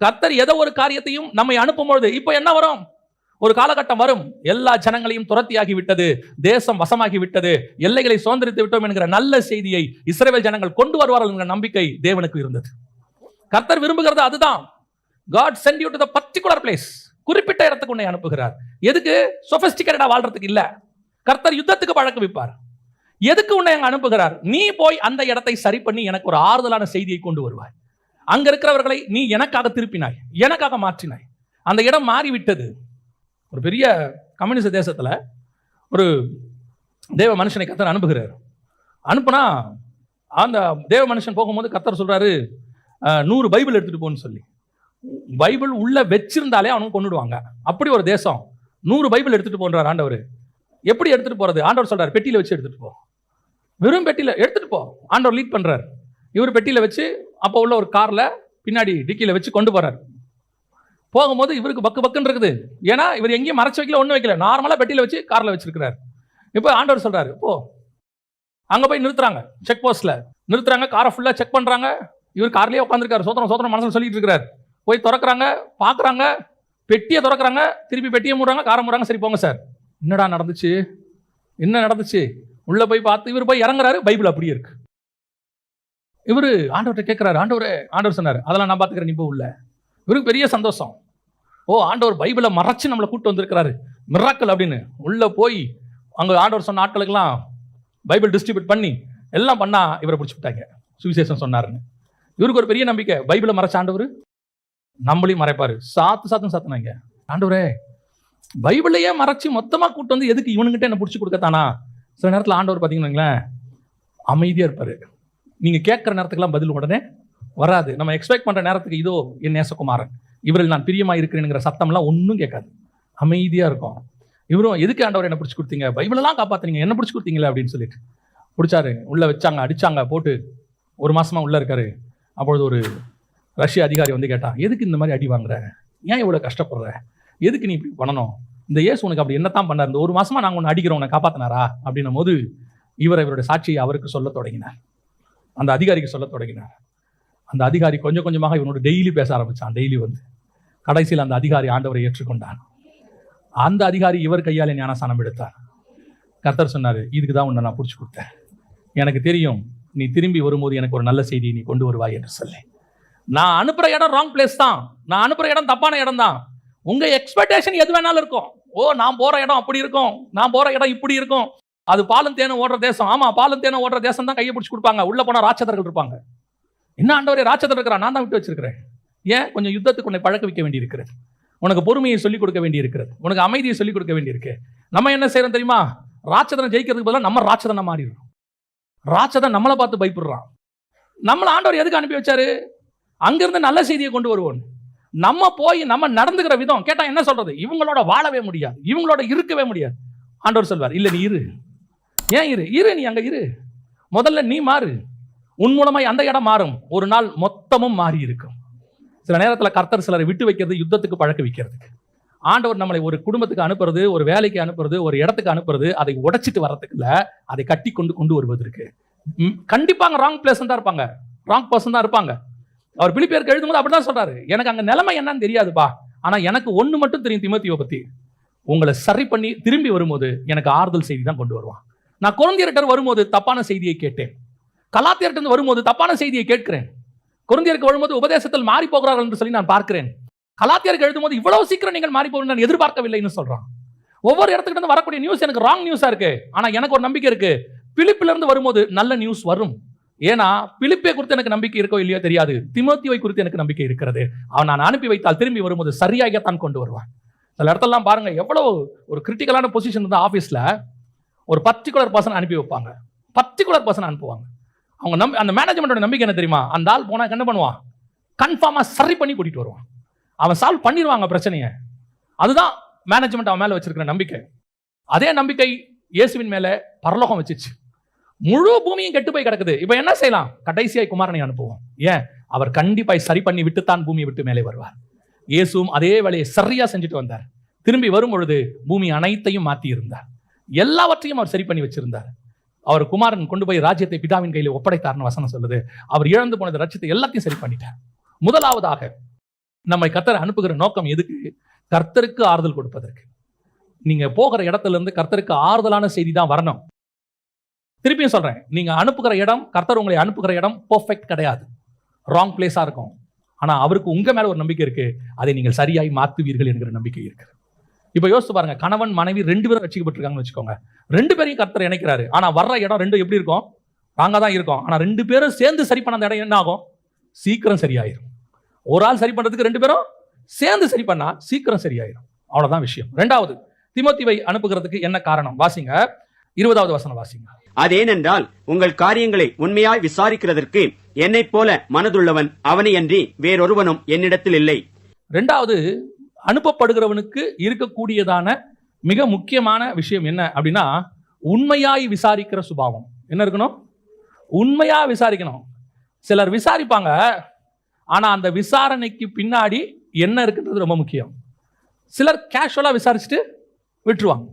கர்த்தர் ஏதோ ஒரு காரியத்தையும் நம்மை அனுப்பும் பொழுது, இப்ப என்ன வரும்? ஒரு காலகட்டம் வரும், எல்லா ஜனங்களையும் துரத்தியாகி விட்டது, தேசம் வசமாகி விட்டது, எல்லைகளை சுதந்திரித்து விட்டோம் என்கிற நல்ல செய்தியை இஸ்ரவேல் ஜனங்கள் கொண்டு வருவார்கள் என்கிற நம்பிக்கை தேவனுக்கு இருந்தது. கர்த்தர் விரும்புகிறது அதுதான். God send you to the particular place. குறிப்பிட்ட இடத்துக்கு உன்னை அனுப்புகிறார். எதுக்கு? சொபிஸ்டிகேட்டடா வாழ்றதுக்கு இல்ல. கர்த்தர் யுத்தத்துக்கு பழக்க வைப்பார். எதுக்கு உன்னை அங்க அனுப்புகிறார்? நீ போய் அந்த இடத்தை சரி பண்ணி எனக்கு ஒரு ஆறுதலான செய்தியை கொண்டு வருவாய். அங்க இருக்கிறவர்களை நீ எனக்காக திருப்பினாய், எனக்காக மாற்றினாய். அந்த இடம் மாறிவிட்டது. ஒரு பெரிய கம்யூனிஸ்ட் தேசத்துல ஒரு தேவ மனுஷனை கர்த்தர் அனுப்புகிறார். அனுப்புனா அந்த தேவ மனுஷன் போகும்போது கர்த்தர் சொல்றாரு, 100 பைபிள் எடுத்துட்டு போன்னு சொல்லி. பைபிள் உள்ள வச்சிருந்தாலே அவனுக்கு கொண்டுடுவாங்க. அப்படி ஒரு தேசம். 100 பைபிள் எடுத்துட்டு போன்றார் ஆண்டவர். எப்படி எடுத்துட்டு போறது? ஆண்டவர் சொல்றாரு, பெட்டியில வச்சு எடுத்துட்டு போ. வெறும் பெட்டியில எடுத்துட்டு போ. ஆண்டவர் லீட் பண்றாரு. இவர் பெட்டியில வச்சு அப்போ உள்ள ஒரு கார்ல பின்னாடி டிக்கியில வச்சு கொண்டு போறாரு. போகும்போது இவருக்கு பக்கு பக்குன்னு இருக்குது. ஏன்னா இவர் எங்கேயும் மறைச்சு வைக்கல, ஒன்றும் வைக்கல, நார்மலா பெட்டியில வச்சு கார்ல வச்சிருக்கிறார். இப்போ ஆண்டவர் சொல்றாரு, போ. அங்க போய் நிறுத்துறாங்க, செக் போஸ்ட்ல நிறுத்துறாங்க, காரை ஃபுல்லா செக் பண்றாங்க. இவர் கார்லயே உட்காந்துருக்காரு, சோதனம் சோதனம் மனசுல சொல்லிட்டு இருக்கிறார். போய் திறக்கிறாங்க, பாக்குறாங்க, பெட்டியை திறக்கிறாங்க, திருப்பி பெட்டியை மூடுறாங்க, காரை மூடுறாங்க. சரி போங்க சார். என்னடா நடந்துச்சு, என்ன நடந்துச்சு? உள்ள போய் பார்த்து இவர் போய் இறங்குறாரு, பைபிள் அப்படியே இருக்கு. இவரு ஆண்டவர்கிட்ட கேட்கிறாரு, ஆண்டவர் சொன்னாரு, அதெல்லாம் நான் பாத்துக்கிறேன், நீ போ உள்ள. இவருக்கு பெரிய சந்தோஷம். ஓ, ஆண்டவர் பைபிளை மறைச்சு நம்மளை கூட்டு வந்திருக்கிறாரு, மிராக்கிள் அப்படின்னு. உள்ள போய் அங்க ஆண்டவர் சொன்ன ஆட்களுக்கெல்லாம் பைபிள் டிஸ்ட்ரிபியூட் பண்ணி எல்லாம் பண்ணா இவரை பிடிச்சி விட்டாங்க, சுவிசேஷம் சொன்னாருன்னு. இவருக்கு ஒரு பெரிய நம்பிக்கை, பைபிளை மறைச்ச ஆண்டவர் நம்மளையும் மறைப்பாரு. சாத்துனாங்க. ஆண்டவரே, பைபிளையே மறைச்சு மொத்தமா கூட்டு வந்து எதுக்கு இவனுங்கிட்ட என்ன பிடிச்சி கொடுக்கத்தானா? சில நேரத்தில் ஆண்டவர் பார்த்தீங்கன்னா அமைதியா இருப்பாரு. நீங்க கேட்கிற நேரத்துக்குலாம் பதில் உடனே வராது. நம்ம எக்ஸ்பெக்ட் பண்ற நேரத்துக்கு இதோ என் நேசகுமாரன், இவரில் நான் பிரியமா இருக்கிறேங்கிற சத்தம்லாம் ஒன்றும் கேட்காது. அமைதியாக இருக்கும். இவரும் எதுக்கு ஆண்டவர் என்ன பிடிச்சி கொடுத்தீங்க, பைபிளெல்லாம் காப்பாற்றுனீங்க, என்ன பிடிச்சி கொடுத்தீங்களே அப்படின்னு சொல்லிட்டு பிடிச்சாரு. உள்ளே வச்சாங்க, அடிச்சாங்க, போட்டு 1 மாசமா உள்ளே இருக்காரு. அப்பொழுது ஒரு ரஷ்ய அதிகாரி வந்து கேட்டான், எதுக்கு இந்த மாதிரி அடி வாங்குற, ஏன் இவ்வளோ கஷ்டப்படுற, எதுக்கு நீ இப்படி பண்ணணும், இந்த இயேசு உனக்கு அப்படி என்னத்தான் பண்ணார், இந்த 1 மாசமா நாங்கள் ஒன்று அடிக்கிறோம் உன்னை காப்பாற்றினாரா அப்படின்னும் போது இவருடைய சாட்சியை அவருக்கு சொல்ல தொடங்கினார். அந்த அதிகாரிக்கு சொல்ல தொடங்கினார். அந்த அதிகாரி கொஞ்சம் கொஞ்சமாக இவனோட டெய்லி பேச ஆரம்பித்தான். டெய்லி வந்து கடைசியில் அந்த அதிகாரி ஆண்டவரை ஏற்றுக்கொண்டான். அந்த அதிகாரி இவர் கையால் ஞானஸ்நானம் எடுத்தார். கர்த்தர் சொன்னார், இதுக்கு தான் உன்னை நான் பிடிச்சி கொடுத்தேன், எனக்கு தெரியும் நீ திரும்பி வரும்போது எனக்கு ஒரு நல்ல செய்தியை நீ கொண்டு வருவாய் என்று சொல்லி. நான் அனுப்புகிற இடம் ராங் பிளேஸ் தான், நான் அனுப்புகிற இடம் தப்பான இடம் தான். உங்கள் எக்ஸ்பெக்டேஷன் எது வேணாலும் இருக்கும். நான் போகிற இடம் அப்படி இருக்கும், நான் போகிற இடம் இப்படி இருக்கும், அது பாலும் தேனும் ஓடுற தேசம். ஆமாம், பாலும் தேனும் ஓடுற தேசம் தான் கையை பிடிச்சி கொடுப்பாங்க. உள்ளே போனால் ராட்சதர்கள் இருப்பாங்க. என்ன ஆண்டவரே ராட்சதர் இருக்கிறான், நான் தான் விட்டு வச்சிருக்கிறேன். ஏன் கொஞ்சம் யுத்தத்துக்கு உன்னை பழக்க வைக்க வேண்டி இருக்கிறது, உனக்கு பொறுமையை சொல்லிக் கொடுக்க வேண்டி இருக்கிறது, உனக்கு அமைதியை சொல்லிக் கொடுக்க வேண்டி இருக்கு. நம்ம என்ன செய்யறோம் தெரியுமா, ராட்சதனை ஜெயிக்கிறதுக்கு பதிலாக நம்ம ராட்சதனை மாறிடுறோம். ராட்சதன் நம்மளை பார்த்து பயப்படுறான். நம்மளை ஆண்டவர் எதுக்கு அனுப்பி வச்சாரு, அங்கிருந்து நல்ல செய்தியை கொண்டு வருவோம். நம்ம போய் நம்ம நடந்துக்கிற விதம் கேட்டா என்ன சொல்றது, இவங்களோட வாழவே முடியாது, இவங்களோட இருக்கவே முடியாது. ஆண்டவர் சொல்வார், இல்ல நீ இரு. ஏன் இரு, நீ அங்க இரு, முதல்ல நீ மாறு, உன் மூலமாய் அந்த இடம் மாறும், ஒரு நாள் மொத்தமும் மாறி இருக்கும். சில நேரத்தில் கர்த்தர் சிலரை விட்டு வைக்கிறது யுத்தத்துக்கு பழக்க வைக்கிறதுக்கு. ஆண்டவர் நம்மளை ஒரு குடும்பத்துக்கு அனுப்புறது, ஒரு வேலைக்கு அனுப்புறது, ஒரு இடத்துக்கு அனுப்புறது, அதை உடைச்சிட்டு வர்றதுக்கு இல்ல, அதை கட்டி கொண்டு வருவதற்கு. கண்டிப்பாங்க ராங் பிளேஸ் தான் இருப்பாங்க, ராங் பர்சன் தான் இருப்பாங்க. அவர் பிலிப்பியருக்கு எழுதும்போது அப்படிதான் சொல்றாரு, எனக்கு அங்க நிலைமை என்னன்னு தெரியாதுப்பா, ஆனா எனக்கு ஒண்ணு மட்டும் தெரியும் தீமோத்தேயுவை பத்தி, உங்களை சரி பண்ணி திரும்பி வரும்போது எனக்கு ஆறுதல் செய்தி தான் கொண்டு வருவான். நான் கொரிந்தியர்கிட்ட வரும்போது தப்பான செய்தியை கேட்டேன், கலாத்தியர்கிட்ட வரும்போது தப்பான செய்தியை கேட்கிறேன், கொரிந்தியருக்கு வரும்போது உபதேசத்தில் மாறி போகிறார்கள் என்று சொல்லி நான் பார்க்கிறேன், கலாத்தியருக்கு எழுதும்போது இவ்வளவு சீக்கிரம் நீங்கள் மாறி போக நான் எதிர்பார்க்கவில்லைன்னு சொல்றான். ஒவ்வொரு இடத்துக்கிட்ட இருந்து வரக்கூடிய நியூஸ் எனக்கு ராங் நியூஸா இருக்கு, ஆனா எனக்கு ஒரு நம்பிக்கை இருக்கு, பிலிப்பில இருந்து வரும்போது நல்ல நியூஸ் வரும். ஏன்னா பிலிப்பை குறித்து எனக்கு நம்பிக்கை இருக்கோ இல்லையோ தெரியாது, தீமோத்தேயுவை குறித்து எனக்கு நம்பிக்கை இருக்கிறது. அவன் நான் அனுப்பி வைத்தால் திரும்பி வரும்போது சரியாகத்தான் கொண்டு வருவான். சில இடத்தெல்லாம் பாருங்க, எவ்வளவு ஒரு கிரிட்டிக்கலான பொசிஷன் இருந்தால் ஆஃபீஸில் ஒரு பர்டிகுலர் பர்சன் அனுப்பி வைப்பாங்க, பர்டிகுலர் பர்சன் அனுப்புவாங்க. அவங்க அந்த மேனேஜ்மெண்டோட நம்பிக்கை என்ன தெரியுமா, அந்த ஆள் போனால் என்ன பண்ணுவான், கன்ஃபார்மாக சரி பண்ணி கூட்டிகிட்டு வருவான், அவன் சால்வ் பண்ணிடுவாங்க பிரச்சனையை. அதுதான் மேனேஜ்மெண்ட் அவன் மேலே வச்சிருக்கிற நம்பிக்கை. அதே நம்பிக்கை இயேசுவின் மேலே பரலோகம் வச்சிச்சு. முழு பூமியும் கெட்டு போய் கிடக்குது, இப்போ என்ன செய்யலாம், கடைசியாய் குமாரனை அனுப்புவோம். ஏன், அவர் கண்டிப்பாய் சரி பண்ணி விட்டுத்தான் பூமியை விட்டு மேலே வருவார். இயேசுவும் அதே வேலையை சரியா செஞ்சுட்டு வந்தார். திரும்பி வரும் பொழுது பூமி அனைத்தையும் மாற்றி இருந்தார், எல்லாவற்றையும் அவர் சரி பண்ணி வச்சிருந்தார். அவர் குமாரன் கொண்டு போய் ராஜ்யத்தை பிதாவின் கையில் ஒப்படைத்தார்னு வசனம் சொல்லுது. அவர் இழந்து போனது ரட்சியத்தை எல்லாத்தையும் சரி பண்ணிட்டார். முதலாவதாக நம்மை கர்த்தர் அனுப்புகிற நோக்கம் எதுக்கு, கர்த்தருக்கு ஆறுதல் கொடுப்பதற்கு. நீங்க போகிற இடத்துல இருந்து கர்த்தருக்கு ஆறுதலான செய்தி தான் வரணும். திருப்பியும் சொல்றேன், நீங்க அனுப்புகிற இடம், கர்த்தர் உங்களை அனுப்புகிற இடம் பெர்ஃபெக்ட் கிடையாது, ராங் பிளேஸா இருக்கும். ஆனா அவருக்கு உங்க மேல ஒரு நம்பிக்கை இருக்கு, அதை நீங்கள் சரியாய் மாற்றுவீர்கள் என்கிற நம்பிக்கை இருக்கு. இப்ப யோசிச்சு பாருங்க, கணவன் மனைவி 2 பேரும் ரட்சிக்கப்பட்டிருக்காங்கன்னு வச்சுக்கோங்க, 2 பேரையும் கர்த்தர் இணைக்கிறாரு. ஆனா வர்ற இடம் 2 எப்படி இருக்கும், ராங்கா தான் இருக்கும். ஆனா 2 பேரும் சேர்ந்து சரி பண்ண அந்த இடம் என்ன ஆகும், சீக்கிரம் சரியாயிரும். ஒரு ஆள் சரி பண்றதுக்கு 2 பேரும் சேர்ந்து சரி பண்ணா சீக்கிரம் சரியாயிரும். அவ்வளவுதான் விஷயம். 2வது, தீமோத்தேயுவை அனுப்புகிறதுக்கு என்ன காரணம், வாசிங்க 20வது வசனம் வாசிங்க. அதேனென்றால் உங்கள் காரியங்களை உண்மையாய் விசாரிக்கிறதற்கு என்னைப் போல மனதுள்ளவன் அவனையன்றி வேறொருவனும் என்னிடத்தில் இல்லை. 2வது, அனுப்பப்படுகிறவனுக்கு இருக்கக்கூடியதான மிக முக்கியமான விஷயம் என்ன அப்படின்னா, உண்மையாய் விசாரிக்கிற சுபாவம் என்ன இருக்கணும், உண்மையா விசாரிக்கணும். சிலர் விசாரிப்பாங்க, ஆனா அந்த விசாரணைக்கு பின்னாடி என்ன இருக்குன்றது ரொம்ப முக்கியம். சிலர் கேஷுவலா விசாரிச்சுட்டு விட்டுருவாங்க.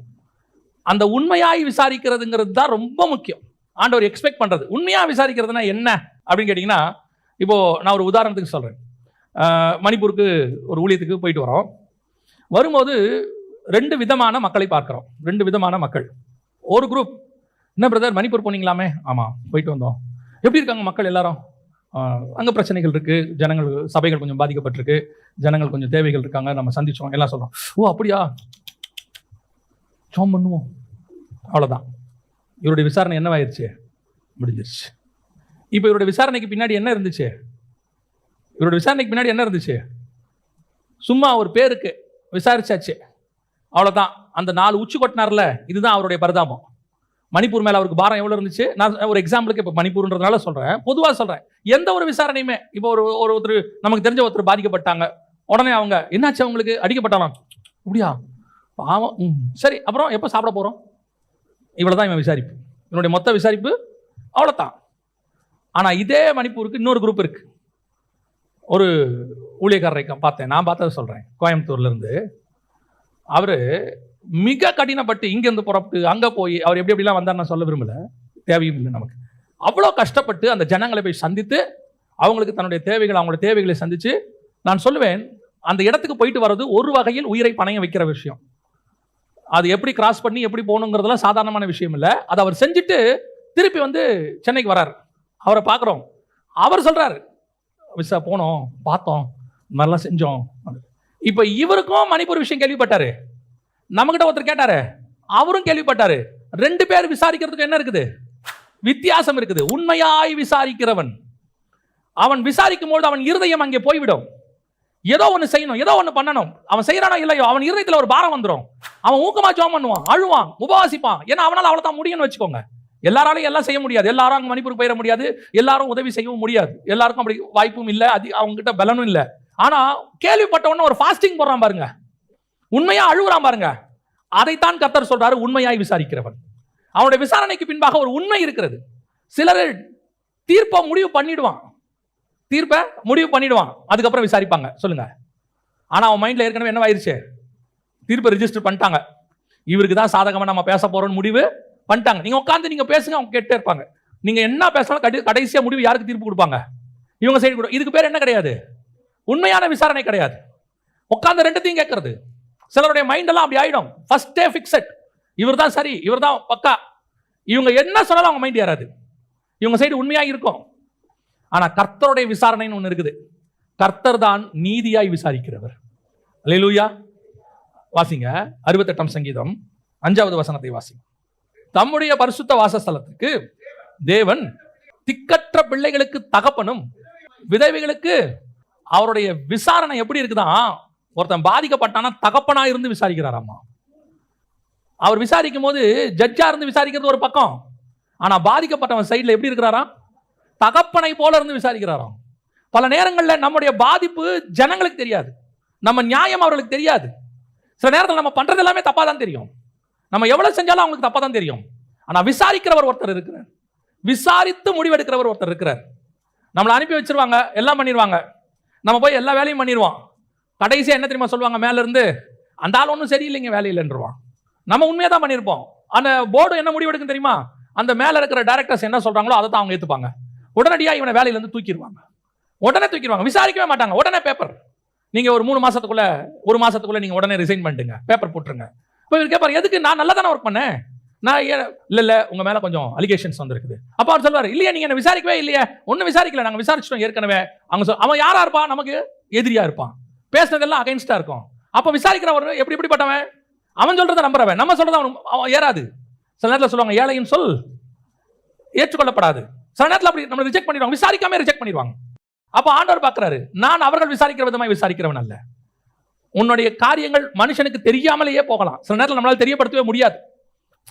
அந்த உண்மையாய் விசாரிக்கிறதுங்கிறது தான் ரொம்ப முக்கியம். ஆண்டவர் எக்ஸ்பெக்ட் பண்றது உண்மையா விசாரிக்கிறதுனா என்ன அப்படின்னு கேட்டீங்கன்னா, இப்போ நான் ஒரு உதாரணத்துக்கு சொல்றேன். மணிப்பூருக்கு ஒரு ஊழியத்துக்கு போயிட்டு வரோம். வரும்போது 2 விதமான மக்களை பார்க்கிறோம். 2 விதமான மக்கள். ஒரு குரூப், என்ன பிரதர் மணிப்பூர் போனீங்களாமே, ஆமா போயிட்டு வந்தோம், எப்படி இருக்காங்க மக்கள் எல்லாரும், அங்கே பிரச்சனைகள் இருக்கு, ஜனங்கள் சபைகள் கொஞ்சம் பாதிக்கப்பட்டிருக்கு, ஜனங்கள் கொஞ்சம் தேவைகள் இருக்காங்க, நம்ம சந்திச்சோம் எல்லாம் சொல்றோம். ஓ அப்படியா, சோம் பண்ணுவோம், அவ்வளோதான். இவருடைய விசாரணை என்னவாயிருச்சு, முடிஞ்சிருச்சு. இப்போ இவருடைய விசாரணைக்கு பின்னாடி என்ன இருந்துச்சு, இவருடைய விசாரணைக்கு பின்னாடி என்ன இருந்துச்சு, சும்மா ஒரு பேருக்கு விசாரிச்சாச்சு, அவ்வளோதான். அந்த 4 உச்சி கொட்டினார்ல, இதுதான் அவருடைய பரிதாபம். மணிப்பூர் மேலே அவருக்கு பாரம் எவ்வளோ இருந்துச்சு. நான் ஒரு எக்ஸாம்பிளுக்கு இப்போ மணிப்பூர்ன்றதுனால சொல்கிறேன், பொதுவாக சொல்கிறேன். எந்த ஒரு விசாரணையுமே, இப்போ ஒருத்தர் நமக்கு தெரிஞ்ச ஒருத்தர் பாதிக்கப்பட்டாங்க, உடனே அவங்க என்னாச்சு, அவங்களுக்கு அடிக்கப்பட்டாலாம், அப்படியா பாவம். சரி, அப்புறம் எப்போ சாப்பிட போகிறோம்? இவ்வளோதான் இவன் விசாரிப்பு. இவனுடைய மொத்த விசாரிப்பு அவ்வளோதான். ஆனால் இதே மணிப்பூருக்கு இன்னொரு குரூப் இருக்கு. ஒரு ஊழியக்காரரை பார்த்தேன், நான் பார்த்ததை சொல்கிறேன், கோயம்புத்தூர்லேருந்து. அவர் மிக கடினப்பட்டு இங்கேருந்து புறப்பட்டு அங்கே போய் அவர் எப்படி எப்படிலாம் வந்தார் நான் சொல்ல விரும்பலை, தேவையும் இல்லை நமக்கு. அவ்வளோ கஷ்டப்பட்டு அந்த ஜனங்களை போய் சந்தித்து அவங்களுக்கு தன்னுடைய தேவைகள், அவங்களோட தேவைகளை சந்தித்து, நான் சொல்லுவேன் அந்த இடத்துக்கு போயிட்டு வர்றது ஒரு வகையில் உயிரை பணையம் வைக்கிற விஷயம். அது எப்படி கிராஸ் பண்ணி எப்படி போகணுங்கிறதுலாம் சாதாரணமான விஷயம் இல்லை. அதை அவர் செஞ்சுட்டு திருப்பி வந்து சென்னைக்கு வரார். அவரை பார்க்குறோம், அவர் சொல்கிறார் விசா போனோம், பார்த்தோம், இந்த மாதிரிலாம் செஞ்சோம். இப்போ இவருக்கும் மணிப்பூர் விஷயம் கேள்விப்பட்டாரு, நம்மகிட்ட ஒருத்தர் கேட்டாரு, அவரும் கேள்விப்பட்டாரு. 2 பேர் விசாரிக்கிறதுக்கு என்ன இருக்குது? வித்தியாசம் இருக்குது. உண்மையாய் விசாரிக்கிறவன் அவன் விசாரிக்கும் போது அவன் இருதயம் அங்கே போய்விடும். ஏதோ ஒன்று செய்யணும், ஏதோ ஒன்று பண்ணணும். அவன் செய்யறானோ இல்லையோ அவன் இருதயத்தில் ஒரு பாரம் வந்துடும். அவன் ஊக்கமா ஜெபம் பண்ணுவான், அழுவான், உபவாசிப்பான். ஏன்னா அவனால் அவ்வளோதான் முடியும்னு வச்சுக்கோங்க. எல்லாராலையும் எல்லாம் செய்ய முடியாது, எல்லாரும் அங்கே மணிப்பூருக்கு போயிட முடியாது, எல்லாரும் உதவி செய்யவும் முடியாது, எல்லாருக்கும் அப்படி வாய்ப்பும் இல்லை, அவங்க கிட்ட பலனும் இல்லை. ஆனா கேள்விப்பட்ட உடனே ஒரு ஃபாஸ்டிங் போடுறான் பாருங்க, உண்மையா அழுகுறான் பாருங்க. அதைத்தான் கர்த்தர் சொல்றாரு, உண்மையாய் விசாரிக்கிறவன். அவனுடைய விசாரணைக்கு பின்பாக ஒரு உண்மை இருக்கிறது. சிலர் தீர்ப்பை முடிவு பண்ணிடுவான், அதுக்கப்புறம் விசாரிப்பாங்க, சொல்லுங்க. ஆனா அவன் மைண்ட்ல ஏற்கனவே என்ன ஆயிருச்சு? தீர்ப்பை ரிஜிஸ்டர் பண்ணிட்டாங்க, இவருக்கு தான் சாதகமா நம்ம பேச போறோம்னு முடிவு பண்ணிட்டாங்க. நீங்க உட்காந்து நீங்க பேசுங்க, அவங்க கேட்டே இருப்பாங்க. நீங்க என்ன பேசினாலும் கடைசியா முடிவு யாருக்கு தீர்ப்பு கொடுப்பாங்க? இவங்க சைடு கூட. இதுக்கு பேர் என்ன கிடையாது? உண்மையான விசாரணை கிடையாது. உட்காந்து ரெண்டுத்தையும் கேட்கறது. சிலருடைய மைண்ட் எல்லாம் அப்படி ஆயிடும். ஃபர்ஸ்டே ஃபிக்ஸட், இவர் தான் சரி, இவர் தான் பக்கா. இவங்க என்ன சொன்னாலும் அவங்க மைண்ட் ஏறாது. இவங்க சைடு உண்மையாக இருக்கும். ஆனா கர்த்தருடைய விசாரணைன்னு ஒன்று இருக்குது. கர்த்தர் தான் நீதியாய் விசாரிக்கிறவர். அல்லேலூயா. வாசிங்க 68ஆம் சங்கீதம் 5வது வசனத்தை வாசிங்க. தம்முடைய பரிசுத்த வாசஸ்தலத்துக்கு தேவன் திக்கற்ற பிள்ளைகளுக்கு தகப்பனும் விதவைகளுக்கு. அவருடைய விசாரணை எப்படி இருக்குதான்? ஒருத்தன் பாதிக்கப்பட்டானா தகப்பனா இருந்து விசாரிக்கிறாராமா. அவர் விசாரிக்கும் போது ஜட்ஜா இருந்து விசாரிக்கிறது ஒரு பக்கம், ஆனா பாதிக்கப்பட்டவன் சைட்ல எப்படி இருக்கிறாராம்? தகப்பனை போல இருந்து விசாரிக்கிறாராம். பல நேரங்களில் நம்முடைய பாதிப்பு ஜனங்களுக்கு தெரியாது, நம்ம நியாயம் அவர்களுக்கு தெரியாது. சில நேரத்தில் நம்ம பண்றது எல்லாமே தப்பா தான் தெரியும், நம்ம எவ்வளவு செஞ்சாலும் அவங்களுக்கு தப்பா தான் தெரியும். ஆனா விசாரிக்கிறவர் ஒருத்தர் இருக்கிறார், விசாரித்து முடிவெடுக்கிறவர் ஒருத்தர் இருக்கிறார். நம்மளை அனுப்பி வச்சிருவாங்க, எல்லாம் பண்ணிடுவாங்க, நம்ம போய் எல்லா வேலையும் பண்ணிடுவோம். கடைசியா என்ன தெரியுமா சொல்லுவாங்க? மேல இருந்து அந்த ஆள் ஒன்றும் சரியில்லைங்க, வேலையில்லைன்றுவான். நம்ம உண்மையாக தான் பண்ணியிருப்போம். அந்த போர்டு என்ன முடிவெடுக்கும் தெரியுமா? அந்த மேல இருக்கிற டைரக்டர்ஸ் என்ன சொல்றாங்களோ அதை தான் அவங்க ஏற்றுப்பாங்க. உடனடியாக இவனை வேலையிலேருந்து தூக்கிடுவாங்க, உடனே தூக்கிடுவாங்க, விசாரிக்கவே மாட்டாங்க. உடனே பேப்பர், நீங்க ஒரு 3 மாசத்துக்குள்ள 1 மாசத்துக்குள்ள நீங்க உடனே ரிசைன் பண்ணிட்டுங்க, பேப்பர் போட்டுருங்க. இப்போ இவர் கேட்பாரு, எதுக்கு? நான் நல்லா தானே ஒர்க் பண்ணேன், நான் இல்ல உங்க மேல கொஞ்சம் அலிகேஷன்ஸ் வந்திருக்குது. அப்ப அவர் சொல்வாரு, இல்லையா நீங்க என்ன விசாரிக்கவே இல்லையே, ஒன்னும் விசாரிக்கல, நாங்க விசாரிச்சிட்டோம் ஏற்கனவே. அவங்க அவன் யாரா இருப்பான்? நமக்கு எதிரியா இருப்பான், பேசுனதெல்லாம் அகைன்ஸ்டா இருக்கும். அப்ப விசாரிக்கிறவர் எப்படிப்பட்டவன்? அவன் சொல்றதை நம்புறவன், நம்ம சொல்றதை அவன் ஏறாது. சில நேரத்தில் சொல்லுவாங்க, ஏழையின் சொல் ஏற்றுக்கொள்ளப்படாது. சில நேரத்தில் அப்படி நம்ம ரிஜெக்ட் பண்ணிடுவாங்க, விசாரிக்காம ரிஜெக்ட் பண்ணிடுவாங்க. அப்ப ஆண்டவர் பார்க்கிறாரு, நான் அவர்கள் விசாரிக்கிற விதமாய் விசாரிக்கிறவன் அல்ல. உன்னுடைய காரியங்கள் மனுஷனுக்கு தெரியாமலேயே போகலாம், சில நேரத்தில் நம்மளால தெரியப்படுத்தவே முடியாது.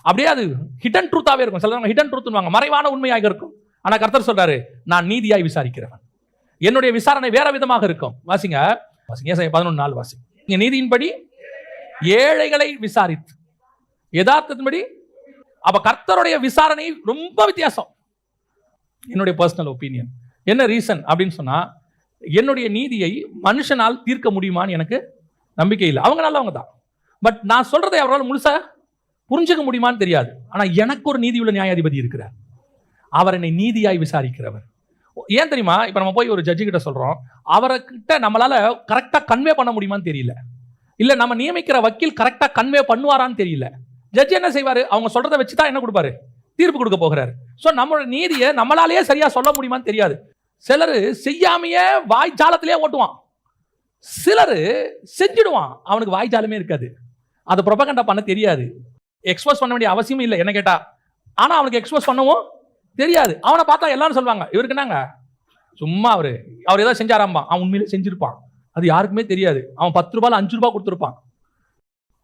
அப்படியே அது ஹிடன் ட்ரூத்தாவே இருக்கும். சில ஹிடன் ட்ரூத்னுவாங்க, மறைவான உண்மையாக இருக்கும். ஆனா கர்த்தர் சொல்றாரு, நான் நீதியாய் விசாரிக்கிறவன், என்னுடைய விசாரணை வேற விதமாக இருக்கும். வாசிங்க ஏசாயா 11:4 வாசிங்க. நீங்க நீதியின்படி ஏழைகளை விசாரித்து யதார்த்தத்தின்படி. அப்ப கர்த்தருடைய விசாரணை ரொம்ப வித்தியாசம். என்னுடைய பர்சனல் ஒப்பீனியன் என்ன ரீசன் அப்படின்னு சொன்னா, என்னுடைய நீதியை மனுஷனால் தீர்க்க முடியுமான்னு எனக்கு நம்பிக்கை இல்லை. அவங்க நல்லவங்க தான், பட் நான் சொல்றதை அவரால் முழுசா புரிஞ்சுக்க முடியுமான்னு தெரியாது. ஆனா எனக்கு ஒரு நீதியுள்ள நியாயாதிபதி இருக்கிறார், அவர் என்னை நீதியாய் விசாரிக்கிறவர். ஏன் தெரியுமா? இப்ப நம்ம போய் ஒரு ஜட்ஜி கிட்ட சொல்றோம், அவர்கிட்ட நம்மளால கரெக்டா கன்வே பண்ண முடியுமான்னு தெரியல, இல்ல நம்ம நியமிக்கிற வக்கீல் கரெக்டா கன்வே பண்ணுவாரான்னு தெரியல. ஜட்ஜி என்ன செய்வாரு? அவங்க சொல்றதை வச்சுதான் என்ன கொடுப்பாரு? தீர்ப்பு கொடுக்க போகிறாரு. சோ நம்மளோட நீதியை நம்மளாலேயே சரியா சொல்ல முடியுமான்னு தெரியாது. சிலர் செய்யாமையே வாய்ஜாலத்திலே ஓட்டுவான், சிலர் செஞ்சிடுவான், அவனுக்கு வாய்ஜாலமே இருக்காது, அதை ப்ரொபகண்டா பண்ண தெரியாது, எக்ஸ்போஸ் பண்ண வேண்டிய அவசியம் இல்லை என்ன கேட்டா. ஆனா அவனுக்கு எக்ஸ்போஸ் பண்ணவும் தெரியாது. அவனை பார்த்தா எல்லாரும் சொல்லுவாங்க, இவருக்கு என்னங்க சும்மா அவர் ஏதாவது செஞ்சாராம்பா, அவன் உண்மையிலே செஞ்சிருப்பான், அது யாருக்குமே தெரியாது. அவன் 10 ரூபாய் 5 ரூபாய் கொடுத்துருப்பான்,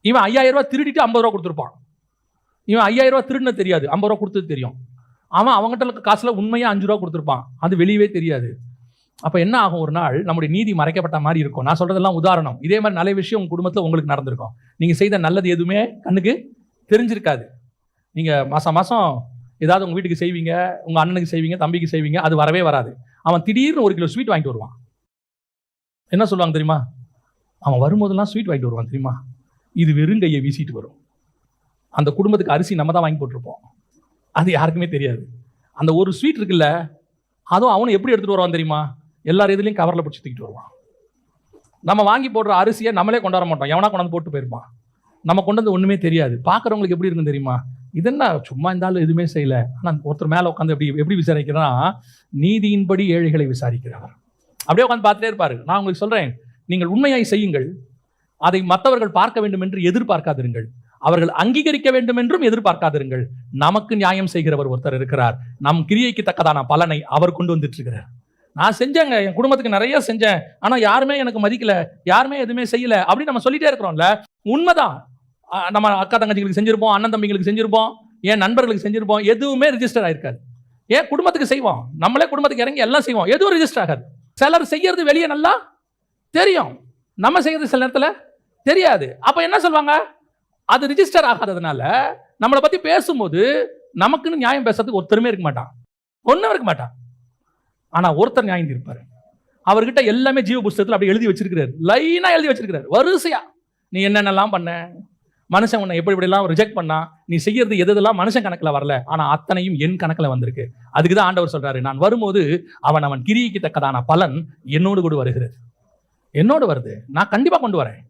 இவன் 5000 ரூபாய் திருடிட்டு 50 ரூபாய் கொடுத்துருப்பான். இவன் 5000 ரூபாய் திருடுன தெரியாது, 50 ரூபாய் கொடுத்தது தெரியும். அவன் அவங்ககிட்ட காசுல உண்மையா 5 ரூபாய் கொடுத்துருப்பான், அது வெளியவே தெரியாது. அப்ப என்ன ஆகும், ஒரு நாள் நம்முடைய நீதி மறைக்கப்பட்ட மாதிரி இருக்கும். நான் சொல்றதெல்லாம் உதாரணம். இதே மாதிரி நல்ல விஷயம் உங்க குடும்பத்துல உங்களுக்கு நடந்திருக்கும். நீங்க செய்த நல்லது எதுவுமே கண்ணுக்கு தெரிஞ்சிருக்காது. நீங்க மாசம் மாசம் ஏதாவது உங்க வீட்டுக்கு செய்வீங்க, உங்க அண்ணனுக்கு செய்வீங்க, தம்பிக்கு செய்வீங்க, அது வரவே வராது. அவன் திடீர்னு 1 கிலோ ஸ்வீட் வாங்கிட்டு வருவான். என்ன சொல்லுவாங்க தெரியுமா? அவன் வரும்போதெல்லாம் ஸ்வீட் வாங்கிட்டு வருவான் தெரியுமா? இது வெறும் கையை வீசிட்டு வரும். அந்த குடும்பத்துக்கு அரிசி நம்ம தான் வாங்கி போட்டிருப்போம். அது யாருக்குமே தெரியாது. அந்த ஒரு ஸ்வீட் இருக்குல்ல, அதுவும் அவனை எப்படி எடுத்துட்டு வருவான் தெரியுமா? எல்லார் இதுலையும் கவரில் பிடிச்சி தூக்கிட்டு வருவான். நம்ம வாங்கி போடுற அரிசியை நம்மளே கொண்டாட மாட்டோம், எவனா கொண்டாந்து போட்டு போயிருப்பான். நம்ம கொண்டு வந்து ஒன்றுமே தெரியாது. பார்க்குறவங்களுக்கு எப்படி இருக்குன்னு தெரியுமா? இதென்ன சும்மா இருந்தாலும் எதுவுமே செய்யல. ஆனால் ஒருத்தர் மேலே உட்காந்து எப்படி விசாரிக்கிறா? நீதியின்படி ஏழைகளை விசாரிக்கிறார். அப்படியே உட்காந்து பார்த்துட்டே இருப்பாரு. நான் உங்களுக்கு சொல்றேன், நீங்கள் உண்மையாய் செய்யுங்கள், அதை மற்றவர்கள் பார்க்க வேண்டும் என்று எதிர்பார்க்காதிருங்கள், அவர்கள் அங்கீகரிக்க வேண்டும் என்றும் எதிர்பார்க்காதிருங்கள். நமக்கு நியாயம் செய்கிறவர் ஒருத்தர் இருக்கிறார். நம் கிரியைக்கு தக்கதான பலனை அவர் கொண்டு வந்துட்டு இருக்கிறார். நான் செஞ்சேங்க, என் குடும்பத்துக்கு நிறைய செஞ்சேன், ஆனா யாருமே எனக்கு மதிக்கல, யாருமே எதுவுமே செய்யல அப்படின்னு நம்ம சொல்லிட்டே இருக்கிறோம்ல. உண்மைதான். நம்ம அக்கா தங்கச்சிகளுக்கு செஞ்சிருப்போம், அண்ணன் தம்பிங்களுக்கு செஞ்சிருப்போம், என் நண்பர்களுக்கு செஞ்சிருப்போம், எதுவுமே ரிஜிஸ்டர் ஆயிருக்காது. ஏன் குடும்பத்துக்கு செய்வோம், நம்மளே குடும்பத்துக்கு இறங்கி எல்லாம் செய்வோம், எதுவும் ரிஜிஸ்டர் ஆகாது. சிலர் செய்யறது வெளியே நல்லா தெரியும், நம்ம செய்யறது சில நேரத்தில் தெரியாது. அப்ப என்ன சொல்லுவாங்க? அது ரிஜிஸ்டர் ஆகாததுனால நம்மளை பத்தி பேசும்போது நமக்குன்னு நியாயம் பேசுறதுக்கு ஒருத்தருமே இருக்க மாட்டான், ஒன்றும் இருக்க மாட்டான். ஆனா ஒருத்தர் நியாயம் தீர்ப்பாரு. அவர்கிட்ட எல்லாமே ஜீவ புஸ்தகத்தில் அப்படி எழுதி வச்சிருக்கிறார், லைனா எழுதி வச்சிருக்கிறார், வரிசையா. நீ என்னென்னலாம் பண்ண, மனுஷன் உன்னை எப்படி இப்படிலாம் ரிஜெக்ட் பண்ணா, நீ செய்யறது எதெல்லாம் மனுஷன் கணக்கில் வரல, ஆனா அத்தனையும் என் கணக்கில் வந்திருக்கு. அதுக்கு தான் ஆண்டவர் சொல்றாரு, நான் வரும்போது அவன் கிரியைக்கு தக்கதான பலன் என்னோடு கூட வருகிறது. என்னோடு வருது, நான் கண்டிப்பா கொண்டு வரேன்.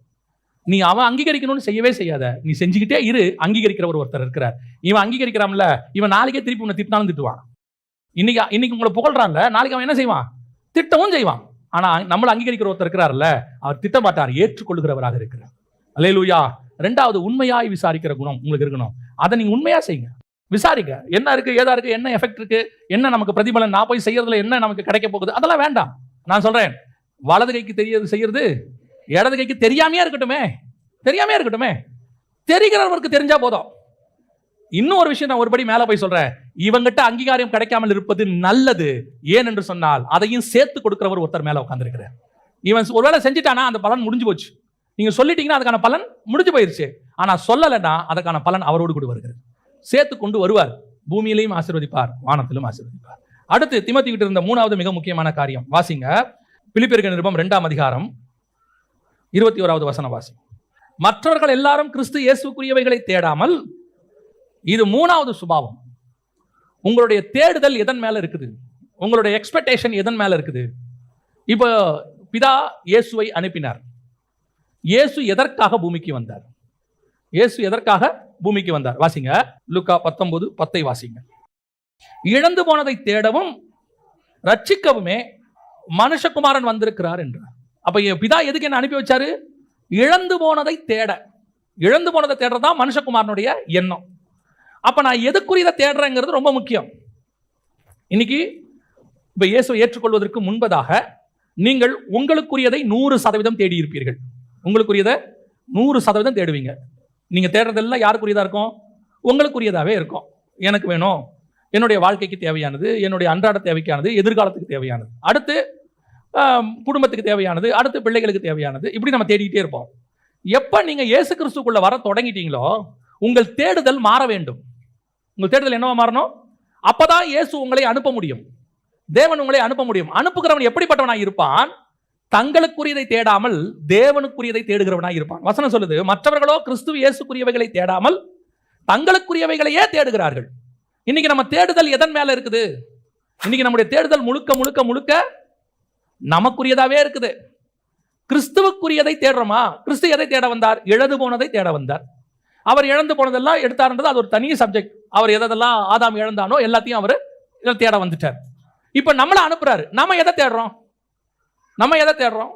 நீ அவன் அங்கீகரிக்கணும்னு செய்யவே செய்யாத, நீ செஞ்சுக்கிட்டே இரு. அங்கீகரிக்கிறவர் ஒருத்தர் இருக்கிறார். இவன் அங்கீகரிக்கிறான்ல, இவன் நாளைக்கே திருப்பி உன்னை திட்டினாலும் திட்டுவான். இன்னைக்கு உங்களை புகழ்றான்ல, நாளைக்கு அவன் என்ன செய்வான்? திட்டவும் செய்வான். ஆனா நம்மளை அங்கீகரிக்கிற ஒருத்தர் இருக்கிறார்ல, அவர் திட்ட மாட்டார், ஏற்றுக்கொள்கிறவராக இருக்கிறார். அல்லேலூயா. 2வது, உண்மையாய் விசாரிக்கிற குணம் உங்களுக்கு இருக்கணும். அதை நீங்க உண்மையா செய்யுங்க. விசாரிக்க, என்ன இருக்கு, ஏதா இருக்கு, என்ன எஃபெக்ட் இருக்கு, என்ன நமக்கு பிரதிபலன், நான் போய் செய்யறதுல என்ன நமக்கு கிடைக்க போகுது, அதெல்லாம் வேண்டாம். நான் சொல்றேன், வலது கைக்கு தெரியாது செய்யறது, இடது கைக்கு தெரியாமையா இருக்கட்டுமே, தெரிகிறவருக்கு தெரிஞ்சா போதும். இன்னும் ஒரு விஷயம் நான் ஒருபடி மேல போய் சொல்றேன், இவங்கிட்ட அங்கீகாரம் கிடைக்காமல் இருப்பது நல்லது. ஏன் என்று சொன்னால் அதையும் சேர்த்து கொடுக்கிறவர் ஒருத்தர் மேல உட்கார்ந்திருக்கிறார். இவன் ஒருவேளை செஞ்சுட்டானா அந்த பலன் முடிஞ்சு போச்சு. நீங்க சொல்லிட்டீங்கன்னா அதுக்கான பலன் முடிஞ்சு போயிருச்சு. ஆனா சொல்லலைன்னா அதுக்கான பலன் அவரோடு கூட வருகிறது. சேர்த்து கொண்டு வருவார். பூமியிலையும் ஆசீர்வதிப்பார், வானத்திலும் ஆசீர்வதிப்பார். அடுத்து தீமோத்தேயு கிட்ட இருந்த 3வது மிக முக்கியமான காரியம் வாசிங்க. பிலிப்பியர் நிருபம் 2ஆம் அதிகாரம் 21வது வசனம் வாசி. மற்றவர்கள் எல்லாரும் கிறிஸ்து இயேசுக்குரியவைகளை தேடாமல், இது 3வது சுபாவம். உங்களுடைய தேடுதல் எதன் மேல இருக்குது? உங்களுடைய எக்ஸ்பெக்டேஷன் எதன் மேல இருக்குது? இப்போ பிதா இயேசுவை அனுப்பினார். இயேசு எதற்காக பூமிக்கு வந்தார்? வாசிங்க, லூக்கா 19:10 வாசிங்க. இழந்து போனதை தேடவும் ரட்சிக்கவுமே மனுஷகுமாரன் வந்திருக்கிறார் என்றார். அப்ப பிதா எதுக்கு என்ன அனுப்பி வச்சாரு? இழந்து போனதை தேடுறதா மனுஷகுமாரனுடைய எண்ணம். அப்ப நான் எதுக்குரியதை தேடுறேங்கிறது ரொம்ப முக்கியம். இன்னைக்கு இப்ப இயேசுவை ஏற்றுக்கொள்வதற்கு முன்பதாக நீங்கள் உங்களுக்குரியதை 100% தேடி இருப்பீர்கள். உங்களுக்குரியதை 100% தேடுவீங்க. நீங்க தேடுறதெல்லாம் யாருக்குரியதா இருக்கும்? உங்களுக்குரியதாவே இருக்கும். எனக்கு வேணும், என்னுடைய வாழ்க்கைக்கு தேவையானது, என்னுடைய அன்றாட தேவைக்கானது, எதிர்காலத்துக்கு தேவையானது, அடுத்து குடும்பத்துக்கு தேவையானது, அடுத்து பிள்ளைகளுக்கு தேவையானது, இப்படி நம்ம தேடிக்கிட்டே இருப்போம். எப்ப நீங்க இயேசு கிறிஸ்துக்குள்ள வர தொடங்கிட்டீங்களோ உங்கள் தேடுதல் மாற வேண்டும். உங்கள் தேடுதல் என்னவா மாறணும்? அப்பதான் இயேசு உங்களை அனுப்ப முடியும், தேவன் உங்களை அனுப்ப முடியும். அனுப்புகிறவன் எப்படிப்பட்டவனாய் இருப்பான்? தங்களுக்குரியதை தேடாமல் தேவனுக்குரியதை தேடுகிறவனாய் இருப்பான். வசனம் சொல்லுது, மற்றவர்களோ கிறிஸ்து இயேசுக்குரியவைகளை தேடாமல் தங்களுக்குரியவைகளையே தேடுகிறார்கள். இன்னைக்கு நம்ம தேடுதல் எதன் மேல இருக்குது? இன்னைக்கு நம்முடைய தேடுதல் முழுக்க முழுக்க முழுக்க நமக்குரியதாவே இருக்குது. கிறிஸ்துவுக்குரியதை தேடுறோமா? கிறிஸ்து எதை தேட வந்தார்? இழந்து போனதை தேட வந்தார். அவர் இழந்து போனதெல்லாம் எடுத்தார்ன்றது அது ஒரு தனி சப்ஜெக்ட். அவர் எதெல்லாம் ஆதாம் இழந்தானோ எல்லாத்தையும் அவர் தேட வந்துட்டார். இப்ப நம்மளை அனுப்புறாரு. நம்ம எதை தேடுறோம்?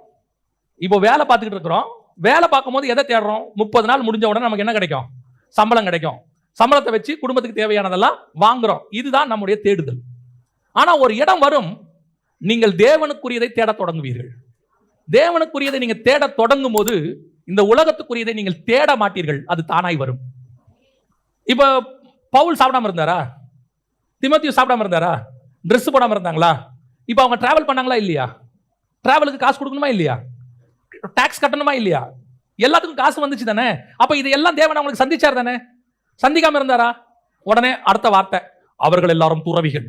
இப்போ வேலை பார்த்துக்கிட்டு இருக்கிறோம். வேலை பார்க்கும்போது எதை தேடுறோம்? 30 நாள் முடிஞ்ச உடனே நமக்கு என்ன கிடைக்கும்? சம்பளம் கிடைக்கும். சம்பளத்தை வச்சு குடும்பத்துக்கு தேவையானதெல்லாம் வாங்குறோம். இதுதான் நம்முடைய தேடுதல். ஆனா ஒரு இடம் வரும், நீங்கள் தேவனுக்குரியதை தேட தொடங்குவீர்கள். தேவனுக்குரியதை நீங்க தேட தொடங்கும் போது இந்த உலகத்துக்குரியதை நீங்கள் தேட மாட்டீர்கள், அது தானாய் வரும். இப்ப பவுல் சாப்பிடாம இருந்தாரா? தீமோத்தேயு சாப்பிடாம இருந்தாரா? ட்ரெஸ் போடாம இருந்தாங்களா? இப்ப அவங்க டிராவல் பண்ணாங்களா இல்லையா? டிராவலுக்கு காசு கொடுக்கணுமா இல்லையா? டாக்ஸ் கட்டணுமா இல்லையா? எல்லாத்துக்கும் காசு வந்துச்சு தானே. அப்ப இதெல்லாம் தேவன் அவங்களுக்கு சந்திச்சார் தானே, சந்திக்காம இருந்தாரா? உடனே அடுத்த வார்த்தை, அவர்கள் எல்லாரும் துறவிகள்.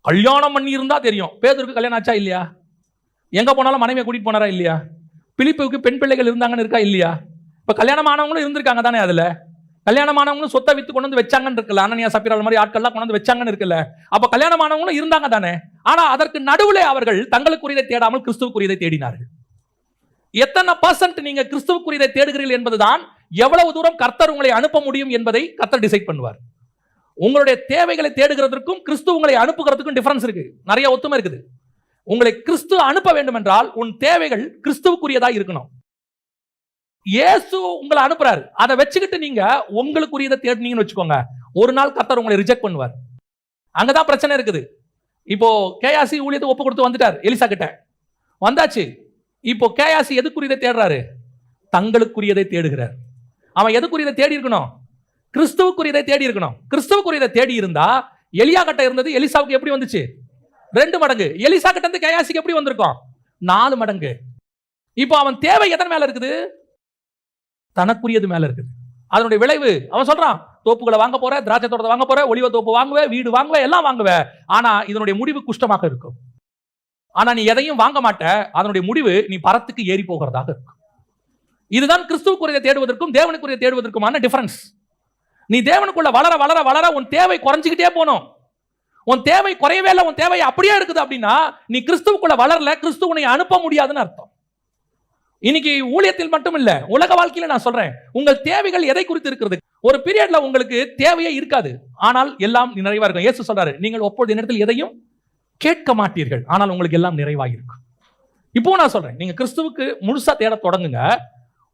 கல்யாணம் பண்ணி இருந்தா தெரியும். பேதுருக்கு கல்யாணம் ஆச்சா இல்லையா? எங்க போனாலும் மனைவியை கூட்டிட்டு போனாரா இல்லையா? பிலிப்புக்கு பெண் பிள்ளைகள் இருந்தாங்கன்னு இருக்கா இல்லையா? இப்ப கல்யாணம் ஆனவங்களும் இருந்திருக்காங்க தானே. அதுல கல்யாணம் ஆனவங்களும் சொத்தை வித்து கொண்டு வந்து வச்சாங்கன்னு இருக்குல்ல. அனனியா சப்பீரால் மாதிரி ஆட்கள்லாம் கொண்டு வந்து வச்சாங்கன்னு இருக்குல்ல. அப்ப கல்யாணம் ஆனவங்களும் இருந்தாங்க தானே. ஆனா அதற்கு நடுவுல அவர்கள் தங்களுக்குரியதை தேடாமல் கிறிஸ்துவுக்குரியதை தேடினார்கள். எத்தனை பர்சன்ட் நீங்க கிறிஸ்துவுக்குரியதை தேடுகிறீர்கள் என்பதுதான் எவ்வளவு தூரம் கர்த்தர் உங்களை அனுப்ப முடியும் என்பதை கர்த்தர் டிசைட் பண்ணுவார். உங்களுடைய தேவைகளை தேடுகிறதற்கும் கிறிஸ்து உங்களை அனுப்புகிறதுக்கும் டிஃபரன்ஸ் இருக்கு, நிறைய ஒத்துமை இருக்குது. உங்களை கிறிஸ்து அனுப்ப வேண்டும் என்றால் உன் தேவைகள் கிறிஸ்துவுக்குரியதா இருக்கணும். இயேசு உங்களை அனுப்புறாரு, அதை வச்சுக்கிட்டு நீங்க உங்களுக்குரியதை தேடினீங்கன்னு வச்சுக்கோங்க, ஒரு நாள் கர்த்தர் உங்களை ரிஜெக்ட் பண்ணுவார். அங்கதான் பிரச்சனை இருக்குது. இப்போ கேயாசி ஊழியத்தை ஒப்பு கொடுத்து வந்துட்டார் எலிசா கிட்ட, வந்தாச்சு. இப்போ கேயாசி எதுக்குரியதை தேடுறாரு? தங்களுக்குரியதை தேடுகிறார். அவன் எதுக்குரியதை தேடி இருக்கணும்? கிறிஸ்துவுக்குரியதை தேடி இருக்கணும். கிறிஸ்துவுக்குரியதை தேடி இருந்தா எலியா கிட்ட இருந்தது எலிசாவுக்கு எப்படி வந்துச்சு? 2 மடங்கு. எலிசா கிட்ட இருந்து கேயாசிக்கு எப்படி வந்திருக்கும்? 4 மடங்கு. இப்போ அவன் தேவை எதன் மேல இருக்குது? தனக்குரியது மேல இருக்குது. அதனுடைய விளைவு அவன் சொல்றான், தோப்புகளை வாங்க போற, திராட்சை தோட்டத்தை வாங்க போற, ஒலிவ தோப்பு வாங்குவேன், வீடு வாங்குவேன், எல்லாம் வாங்குவேன். ஆனா இதனுடைய முடிவு குஷ்டமாக இருக்கும். ஆனா நீ எதையும் வாங்க மாட்ட, அதனுடைய முடிவு நீ பரத்துக்கு ஏறி போகிறதாக இருக்கும். இதுதான் கிறிஸ்துவுக்குரியதை தேடுவதற்கும் தேவனுக்குரிய தேடுவதற்குமான டிஃபரன்ஸ். நீ தேவனுக்குள்ள வளர வளர வளர உன் தேவை குறைஞ்சிக்கிட்டே போகணும். உன் தேவை குறையவே இல்லை, உன் தேவை அப்படியே இருக்குது அப்படின்னா நீ கிறிஸ்துவுக்குள்ள வளரல, கிறிஸ்து உன்னை அனுப்ப முடியாதுன்னு அர்த்தம். இன்னைக்கு ஊழியத்தில் மட்டும் இல்ல, உலக வாழ்க்கையில நான் சொல்றேன், உங்கள் தேவைகள் எதை குறித்து இருக்கிறது? ஒரு பீரியட்ல உங்களுக்கு தேவையே இருக்காது, ஆனால் எல்லாம் நிறைவா இருக்கும். இயேசு சொல்றாரு, நீங்கள் ஒப்பொழுது நேரத்தில் எதையும் கேட்க மாட்டீர்கள், ஆனால் உங்களுக்கு எல்லாம் நிறைவாக இருக்கும். இப்போ நான் சொல்றேன், நீங்க கிறிஸ்துவுக்கு முழுசா தேட தொடங்குங்க,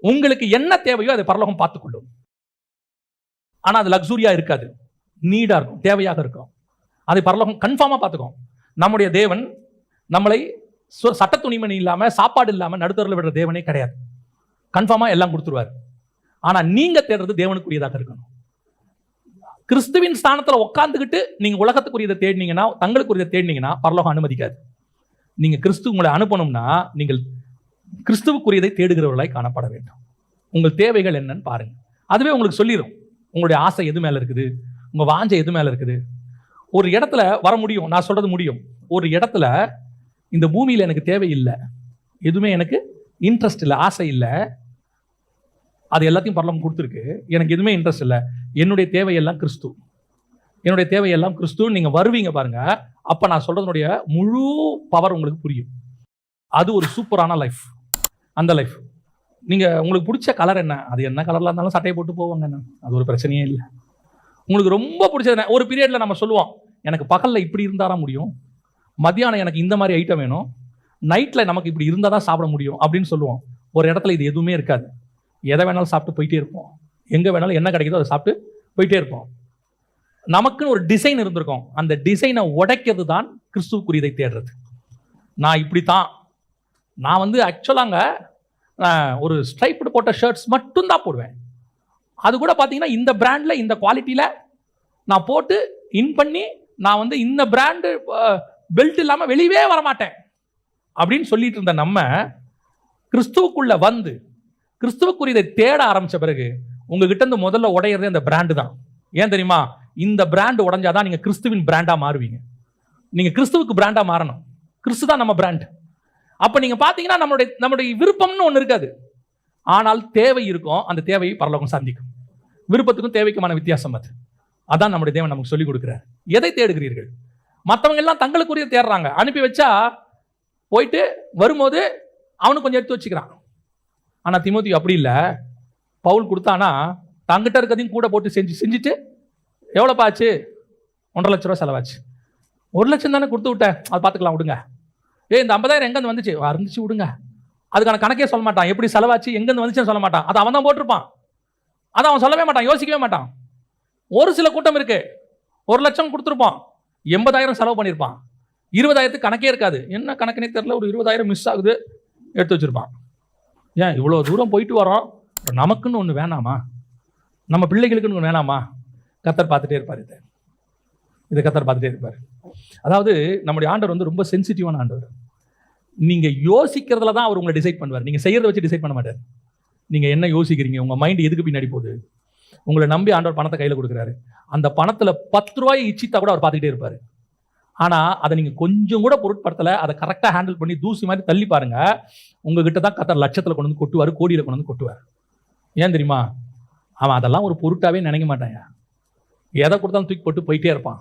உங்களுக்கு என்ன தேவையோ அதை பரலோகம் பார்த்துக்கொள்ளும். ஆனா அது லக்ஸூரியா இருக்காது, நீடா இருக்கும், தேவையாக இருக்கும். அதை பரலோகம் கன்ஃபார்மா பார்த்துக்கும். நம்முடைய தேவன் நம்மளை சட்ட துணிமணி இல்லாம, சாப்பாடு இல்லாம நடுத்தரில் விடுற தேவனே கிடையாது. கன்ஃபார்மா எல்லாம் கொடுத்துருவார். ஆனா நீங்க தேடுறது தேவனுக்குரியதாக இருக்கணும். கிறிஸ்துவின் ஸ்தானத்துல உட்கார்ந்துகிட்டு நீங்க உலகத்துக்குரியதை தேடினீங்கன்னா, தங்களுக்குரியதை தேடினீங்கன்னா பரலோகம் அனுமதிக்காது. நீங்க கிறிஸ்து உங்களை அனுப்பணும்னா நீங்கள் கிறிஸ்துவுக்குரியதை தேடுகிறவர்களாய் காணப்பட வேண்டும். உங்கள் தேவைகள் என்னன்னு பாருங்க, அதுவே உங்களுக்கு சொல்லிடும். உங்களுடைய ஆசை எது மேல இருக்குது, உங்க வாஞ்சை எது மேல இருக்குது. ஒரு இடத்துல வர முடியும், நான் சொல்றது முடியும். ஒரு இடத்துல இந்த பூமியில எனக்கு தேவை இல்லை, எதுவுமே எனக்கு இன்ட்ரெஸ்ட் இல்லை, ஆசை இல்லை, அது எல்லாத்தையும் பரலோகம் கொடுத்துருக்கு, எனக்கு எதுவுமே இன்ட்ரெஸ்ட் இல்லை, என்னுடைய தேவையெல்லாம் கிறிஸ்து, என்னுடைய தேவையெல்லாம் கிறிஸ்து. நீங்க வருவீங்க பாருங்க, அப்ப நான் சொல்றதுடைய முழு பவர் உங்களுக்கு புரியும். அது ஒரு சூப்பரான லைஃப். அந்த லைஃப் நீங்க உங்களுக்கு பிடிச்ச கலர் என்ன, அது என்ன கலர்ல இருந்தாலும் சட்டையை போட்டு போவாங்க, அது ஒரு பிரச்சனையே இல்லை. உங்களுக்கு ரொம்ப பிடிச்சது ஒரு பீரியட்ல நம்ம சொல்லுவோம், எனக்கு பகல்ல இப்படி இருந்தாரா முடியும், மத்தியானம் எனக்கு இந்த மாதிரி ஐட்டம் வேணும், நைட்ல நமக்கு இப்படி இருந்தால் தான் சாப்பிட முடியும் அப்படின்னு சொல்லுவோம். ஒரு இடத்துல இது எதுவுமே இருக்காது, எதை வேணாலும் சாப்பிட்டு போயிட்டே இருப்போம், எங்க வேணாலும் என்ன கிடைக்குதோ அதை சாப்பிட்டு போயிட்டே இருப்போம். நமக்குன்னு ஒரு டிசைன் இருந்திருக்கும், அந்த டிசைனை உடைக்கிறது தான் கிறிஸ்துவுக்குரியதை தேடுறது. நான் இப்படித்தான், நான் ஆக்சுவலாங்க ஒரு ஸ்ட்ரைப்டு போட்ட ஷர்ட்ஸ் மட்டும்தான் போடுவேன், அது கூட பார்த்தீங்கன்னா இந்த பிராண்ட்ல இந்த குவாலிட்டியில நான் போட்டு இன் பண்ணி, நான் இந்த பிராண்டு பெல்ட் இல்லாம வெளியவே வரமாட்டேன் அப்படின்னு சொல்லிட்டு இருந்த நம்ம கிறிஸ்துவுக்குள்ள வந்து கிறிஸ்துவுக்குரியதை தேட ஆரம்பிச்ச பிறகு உங்ககிட்ட இருந்து முதல்ல உடையிறதே அந்த பிராண்டு தான். ஏன் தெரியுமா? இந்த பிராண்டு உடைஞ்சாதான் நீங்க கிறிஸ்துவின் பிராண்டா மாறுவீங்க. நீங்க கிறிஸ்துவுக்கு பிராண்டா மாறணும், கிறிஸ்து தான் நம்ம பிராண்ட். அப்ப நீங்க பாத்தீங்கன்னா நம்மளுடைய விருப்பம்னு ஒண்ணு இருக்காது, ஆனால் தேவை இருக்கும். அந்த தேவையை பரலோகம் சந்திக்கும். விருப்பத்துக்கும் தேவைக்குமான வித்தியாசம் அது. அதான் நம்முடைய தேவன் நமக்கு சொல்லிக் கொடுக்கிறார். எதை தேடுகிறீர்கள்? மற்றவங்க எல்லாம் தங்களுக்குரிய தேடுறாங்க, அனுப்பி வச்சா போயிட்டு வரும்போது அவனுக்கு கொஞ்சம் எடுத்து வச்சுக்கிறான். ஆனா தீமோத்தேயு அப்படி இல்லை. பவுல் கொடுத்தானா தங்கிட்ட இருக்கிறதையும் கூட போட்டு செஞ்சுட்டு எவ்வளோப்பா ஆச்சு? 1.5 லட்ச ரூபா செலவாச்சு. 1 லட்சம் தானே கொடுத்து விட்டேன், அது பார்த்துக்கலாம் விடுங்க. இந்த 50,000 எங்கேருந்து வந்துச்சு? இருந்துச்சு விடுங்க. அதுக்கான கணக்கே சொல்ல மாட்டான், எப்படி செலவாச்சு எங்கேருந்து வந்துச்சுன்னு சொல்ல மாட்டான். அது அவன் தான் போட்டிருப்பான், அதை அவன் சொல்லவே மாட்டான், யோசிக்கவே மாட்டான். ஒரு சில கூட்டம் இருக்கு, 1 லட்சம் கொடுத்துருப்பான், 80,000 செலவு பண்ணியிருப்பான், 20,000 கணக்கே இருக்காது. என்ன கணக்குனே தெரியல, ஒரு 20,000 மிஸ் ஆகுது, எடுத்து வச்சிருப்பான். ஏன் இவ்வளோ தூரம் போயிட்டு வரோம், நமக்குன்னு ஒன்று வேணாமா, நம்ம பிள்ளைகளுக்குன்னு ஒன்று வேணாமா? கர்த்தர் பார்த்துட்டே இருப்பார். இதை கர்த்தர் பார்த்துட்டே இருப்பார். அதாவது நம்முடைய ஆண்டவர் ரொம்ப சென்சிட்டிவான ஆண்டவர். நீங்க யோசிக்கிறதுல தான் அவர் உங்களை டிசைட் பண்ணுவார். நீங்க செய்யறத வச்சு டிசைட் பண்ண மாட்டார். நீங்க என்ன யோசிக்கிறீங்க, உங்க மைண்ட் எதுக்கு பின்னாடி போகுது. உங்களை நம்பி ஆண்டவர் பணத்தை கையில கொடுக்குறாரு. அந்த பணத்துல 10 ரூபாய் இச்சித்தா கூட அவர் பார்த்துக்கிட்டே இருப்பாரு. ஆனா அதை நீங்க கொஞ்சம் கூட பொருட்படுத்தல, அதை கரெக்டா ஹேண்டில் பண்ணி தூசி மாதிரி தள்ளி பாருங்க, உங்ககிட்ட தான் கர்த்தர் லட்சத்துல கொண்டு வந்து கொட்டுவார், கோடியில கொண்டு வந்து கொட்டுவார். ஏன் தெரியுமா? அவன் அதெல்லாம் ஒரு பொருட்டாவே நினைக்க மாட்டாங்க. எதை கொடுத்தாலும் தூக்கி போட்டு போயிட்டே இருப்பான்.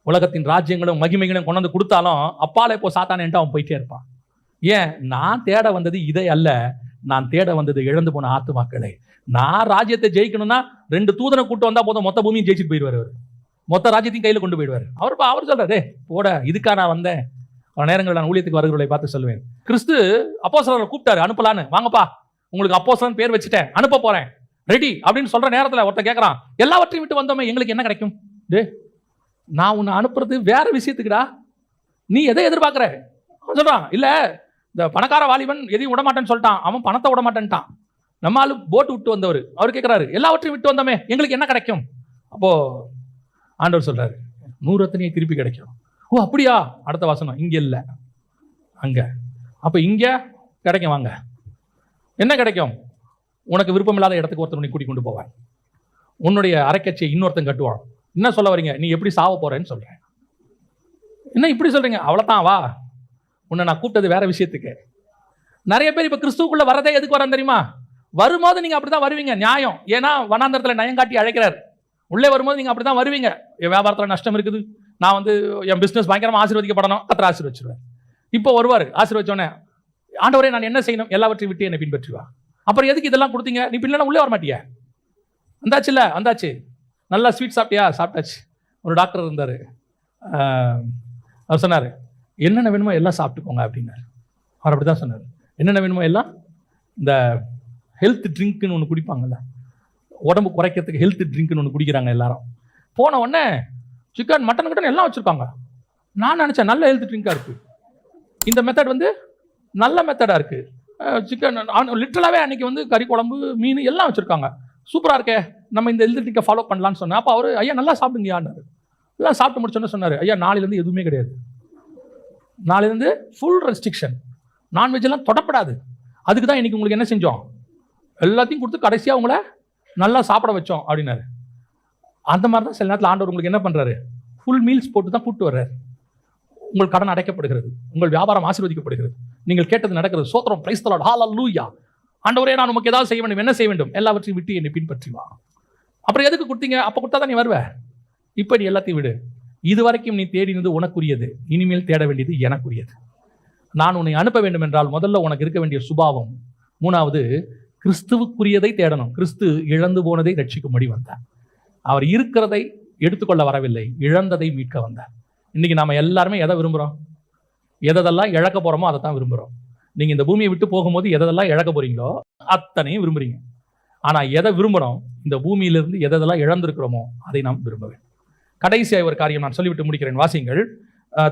உலகத்தின் ராஜ்யங்களும் மகிமைகளும் கொண்டு வந்து கொடுத்தாலும் அப்பாலே இப்போ சாத்தானேன்ட்டு அவன் போயிட்டே இருப்பான். ஏன்? நான் தேட வந்தது இதை அல்ல, நான் தேட வந்தது இழந்து போன ஆத்துமாக்களை. நான் ராஜ்யத்தை ஜெயிக்கணும்னா 2 தூதனை கூட்டு வந்தா போதும், மொத்த பூமியும் ஜெயிச்சுட்டு போயிடுவார். அவர் மொத்த ராஜ்யத்தையும் கையில் கொண்டு போயிடுவார். அவர் சொல்றாரு, போட இதுக்கா நான் வந்தேன். பல நேரங்கள் நான் ஊழியத்துக்கு வருகிறவர்களை பார்த்து சொல்லுவேன், கிறிஸ்து அப்போஸ்தலரை கூப்பிட்டாரு அனுப்பலான்னு, வாங்கப்பா உங்களுக்கு அப்போஸ்தலன் பேர் வச்சுட்டேன், அனுப்ப போறேன், ரெடி அப்படின்னு சொல்ற நேரத்தில் ஒருத்தன் கேட்கறான், எல்லாவற்றையும் விட்டு வந்தோமே எங்களுக்கு என்ன கிடைக்கும்? நான் உன்னை அனுப்புறது வேற விஷயத்துக்குடா, நீ எதை எதிர்பார்க்கிற? அவன் சொல்றான், இல்ல இந்த பணக்கார வாலிபன் எதையும் விட மாட்டேன்னு சொல்லிட்டான், அவன் பணத்தை விட மாட்டேன்ட்டான். நம்ம ஆளு போட்டு விட்டு வந்தவர், அவர் கேட்கிறாரு, எல்லாவற்றையும் விட்டு வந்தோமே எங்களுக்கு என்ன கிடைக்கும்? அப்போ ஆண்டவர் சொல்றாரு, 100 ரத்தினியை திருப்பி கிடைக்கும். ஓ அப்படியா? அடுத்த வசனம், இங்க இல்ல அங்க. அப்ப இங்க கிடைக்கும், வாங்க. என்ன கிடைக்கும்? உனக்கு விருப்பம் இல்லாத இடத்துக்கு ஒருத்தர் உன்னை கூட்டி கொண்டு போவான், உன்னுடைய அரைக்கட்சியை இன்னொருத்தன் கட்டுவான். என்ன சொல்ல வரீங்க? நீ எப்படி சாவ போறேன்னு சொல்றேன். என்ன இப்படி சொல்றீங்க? அவ்வளவுதான், வா, உன்னை நான் கூப்பிட்டது வேற விஷயத்துக்கு. நிறைய பேர் இப்ப கிறிஸ்துவுக்குள்ள வரதே எதுக்கு வரான்னு தெரியுமா? வரும்போது நீங்க அப்படிதான் வருவீங்க, நியாயம். ஏன்னா வனாந்தரத்துல நயம் காட்டி அழைக்கிறார். உள்ளே வரும்போது நீங்க அப்படிதான் வருவீங்க. என் வியாபாரத்துல நஷ்டம் இருக்குது, நான் என் பிசினஸ் பயங்கரமா ஆசீர்வதிக்கப்படணும், கர்த்தர் ஆசீர்வதிச்சிருவேன். இப்போ வருவார், ஆசீர்வதிச்சோன்னே, ஆண்டவரே நான் என்ன செய்யணும்? எல்லாவற்றையும் விட்டு என்னை பின்பற்றி வா. அப்புறம் எதுக்கு இதெல்லாம் கொடுத்தீங்க? நீ பிள்ளை உள்ளே வர மாட்டியா? வந்தாச்சு இல்ல, வந்தாச்சு. நல்லா ஸ்வீட் சாப்பிட்டியா? சாப்பிட்டாச்சு. ஒரு டாக்டர் இருந்தார், அவர் சொன்னார், என்னென்ன வேணுமோ எல்லாம் சாப்பிட்டுக்கோங்க அப்படின்னாரு. அவர் அப்படி தான் சொன்னார். என்னென்ன வேணுமோ எல்லாம், இந்த ஹெல்த் ட்ரிங்க்னு ஒன்று குடிப்பாங்கல்ல, உடம்பு குறைக்கிறதுக்கு ஹெல்த் ட்ரிங்க்னு ஒன்று குடிக்கிறாங்க எல்லாரும். போன உடனே சிக்கன் மட்டன் கிட்டன் எல்லாம் வச்சுருப்பாங்க. நான் நினச்சேன் நல்ல ஹெல்த் ட்ரிங்காக இருக்குது, இந்த மெத்தட் நல்ல மெத்தடாக இருக்குது. சிக்கன் லிட்டரலாகவே அன்றைக்கி கறி குழம்பு மீன் எல்லாம் வச்சுருக்காங்க, சூப்பராக இருக்கே, நம்ம இந்த ஹெல்த் ட்ரிங்கை ஃபாலோ பண்ணலான்னு சொன்னேன். அப்போ அவர், ஐயா நல்லா சாப்பிடுங்கயான்னாரு. எல்லாம் சாப்பிட்டு முடிச்சோன்னு சொன்னார், ஐயா நாளையிலேருந்து எதுவுமே கிடையாது, நாளையிலேருந்து ஃபுல் ரெஸ்ட்ரிக்ஷன், நான்வெஜ்லாம் தொடப்படாது. அதுக்கு தான் இன்றைக்கி உங்களுக்கு என்ன செஞ்சோம், எல்லாத்தையும் கொடுத்து கடைசியாக உங்களை நல்லா சாப்பிட வச்சோம் அப்படின்னாரு. அந்த மாதிரி தான் சில நேரத்தில் ஆண்டவர் உங்களுக்கு என்ன பண்ணுறாரு, ஃபுல் மீல்ஸ் போட்டு தான் கூப்பிட்டு வர்றாரு. உங்கள் கடன் அடைக்கப்படுகிறது, உங்கள் வியாபாரம் ஆசீர்வதிக்கப்படுகிறது, நீங்கள் கேட்டது நடக்கிறது. சோத்திரம், பிரைஸ் தி லார்ட், ஹல்லேலூயா. ஆண்டவரே நான் உமக்கு ஏதாவது செய்ய வேண்டும், என்ன செய்ய வேண்டும்? எல்லாவற்றையும் விட்டு என்னை பின்பற்றி வா. அப்புறம் எதுக்கு கொடுத்தீங்க? அப்போ கொடுத்தா தான் நீ வருவ. இப்போ நீ எல்லாத்தையும் விடு. இதுவரைக்கும் நீ தேடினது உனக்குரியது, இனிமேல் தேட வேண்டியது எனக்குரியது. நான் உன்னை அனுப்ப வேண்டும் என்றால் முதல்ல உனக்கு இருக்க வேண்டிய சுபாவம், 3வது கிறிஸ்துவுக்குரியதை தேடணும். கிறிஸ்து இழந்து போனதை ரட்சிக்கும்படி வந்தார். அவர் இருக்கிறதை எடுத்துக்கொள்ள வரவில்லை, இழந்ததை மீட்க வந்தார். இன்னைக்கு நாம எல்லாருமே எதை விரும்புகிறோம்? எதெல்லாம் இழக்க போகிறோமோ அதை தான் விரும்புகிறோம். நீங்கள் இந்த பூமியை விட்டு போகும்போது எதெல்லாம் இழக்க போறீங்களோ அத்தனையும் விரும்புறீங்க. ஆனால் எதை விரும்புகிறோம்? இந்த பூமியிலிருந்து எதெல்லாம் இழந்திருக்கிறோமோ அதை நாம் விரும்புவேன். கடைசியாக ஒரு காரியம் நான் சொல்லிவிட்டு முடிக்கிறேன். வாசிங்கள்,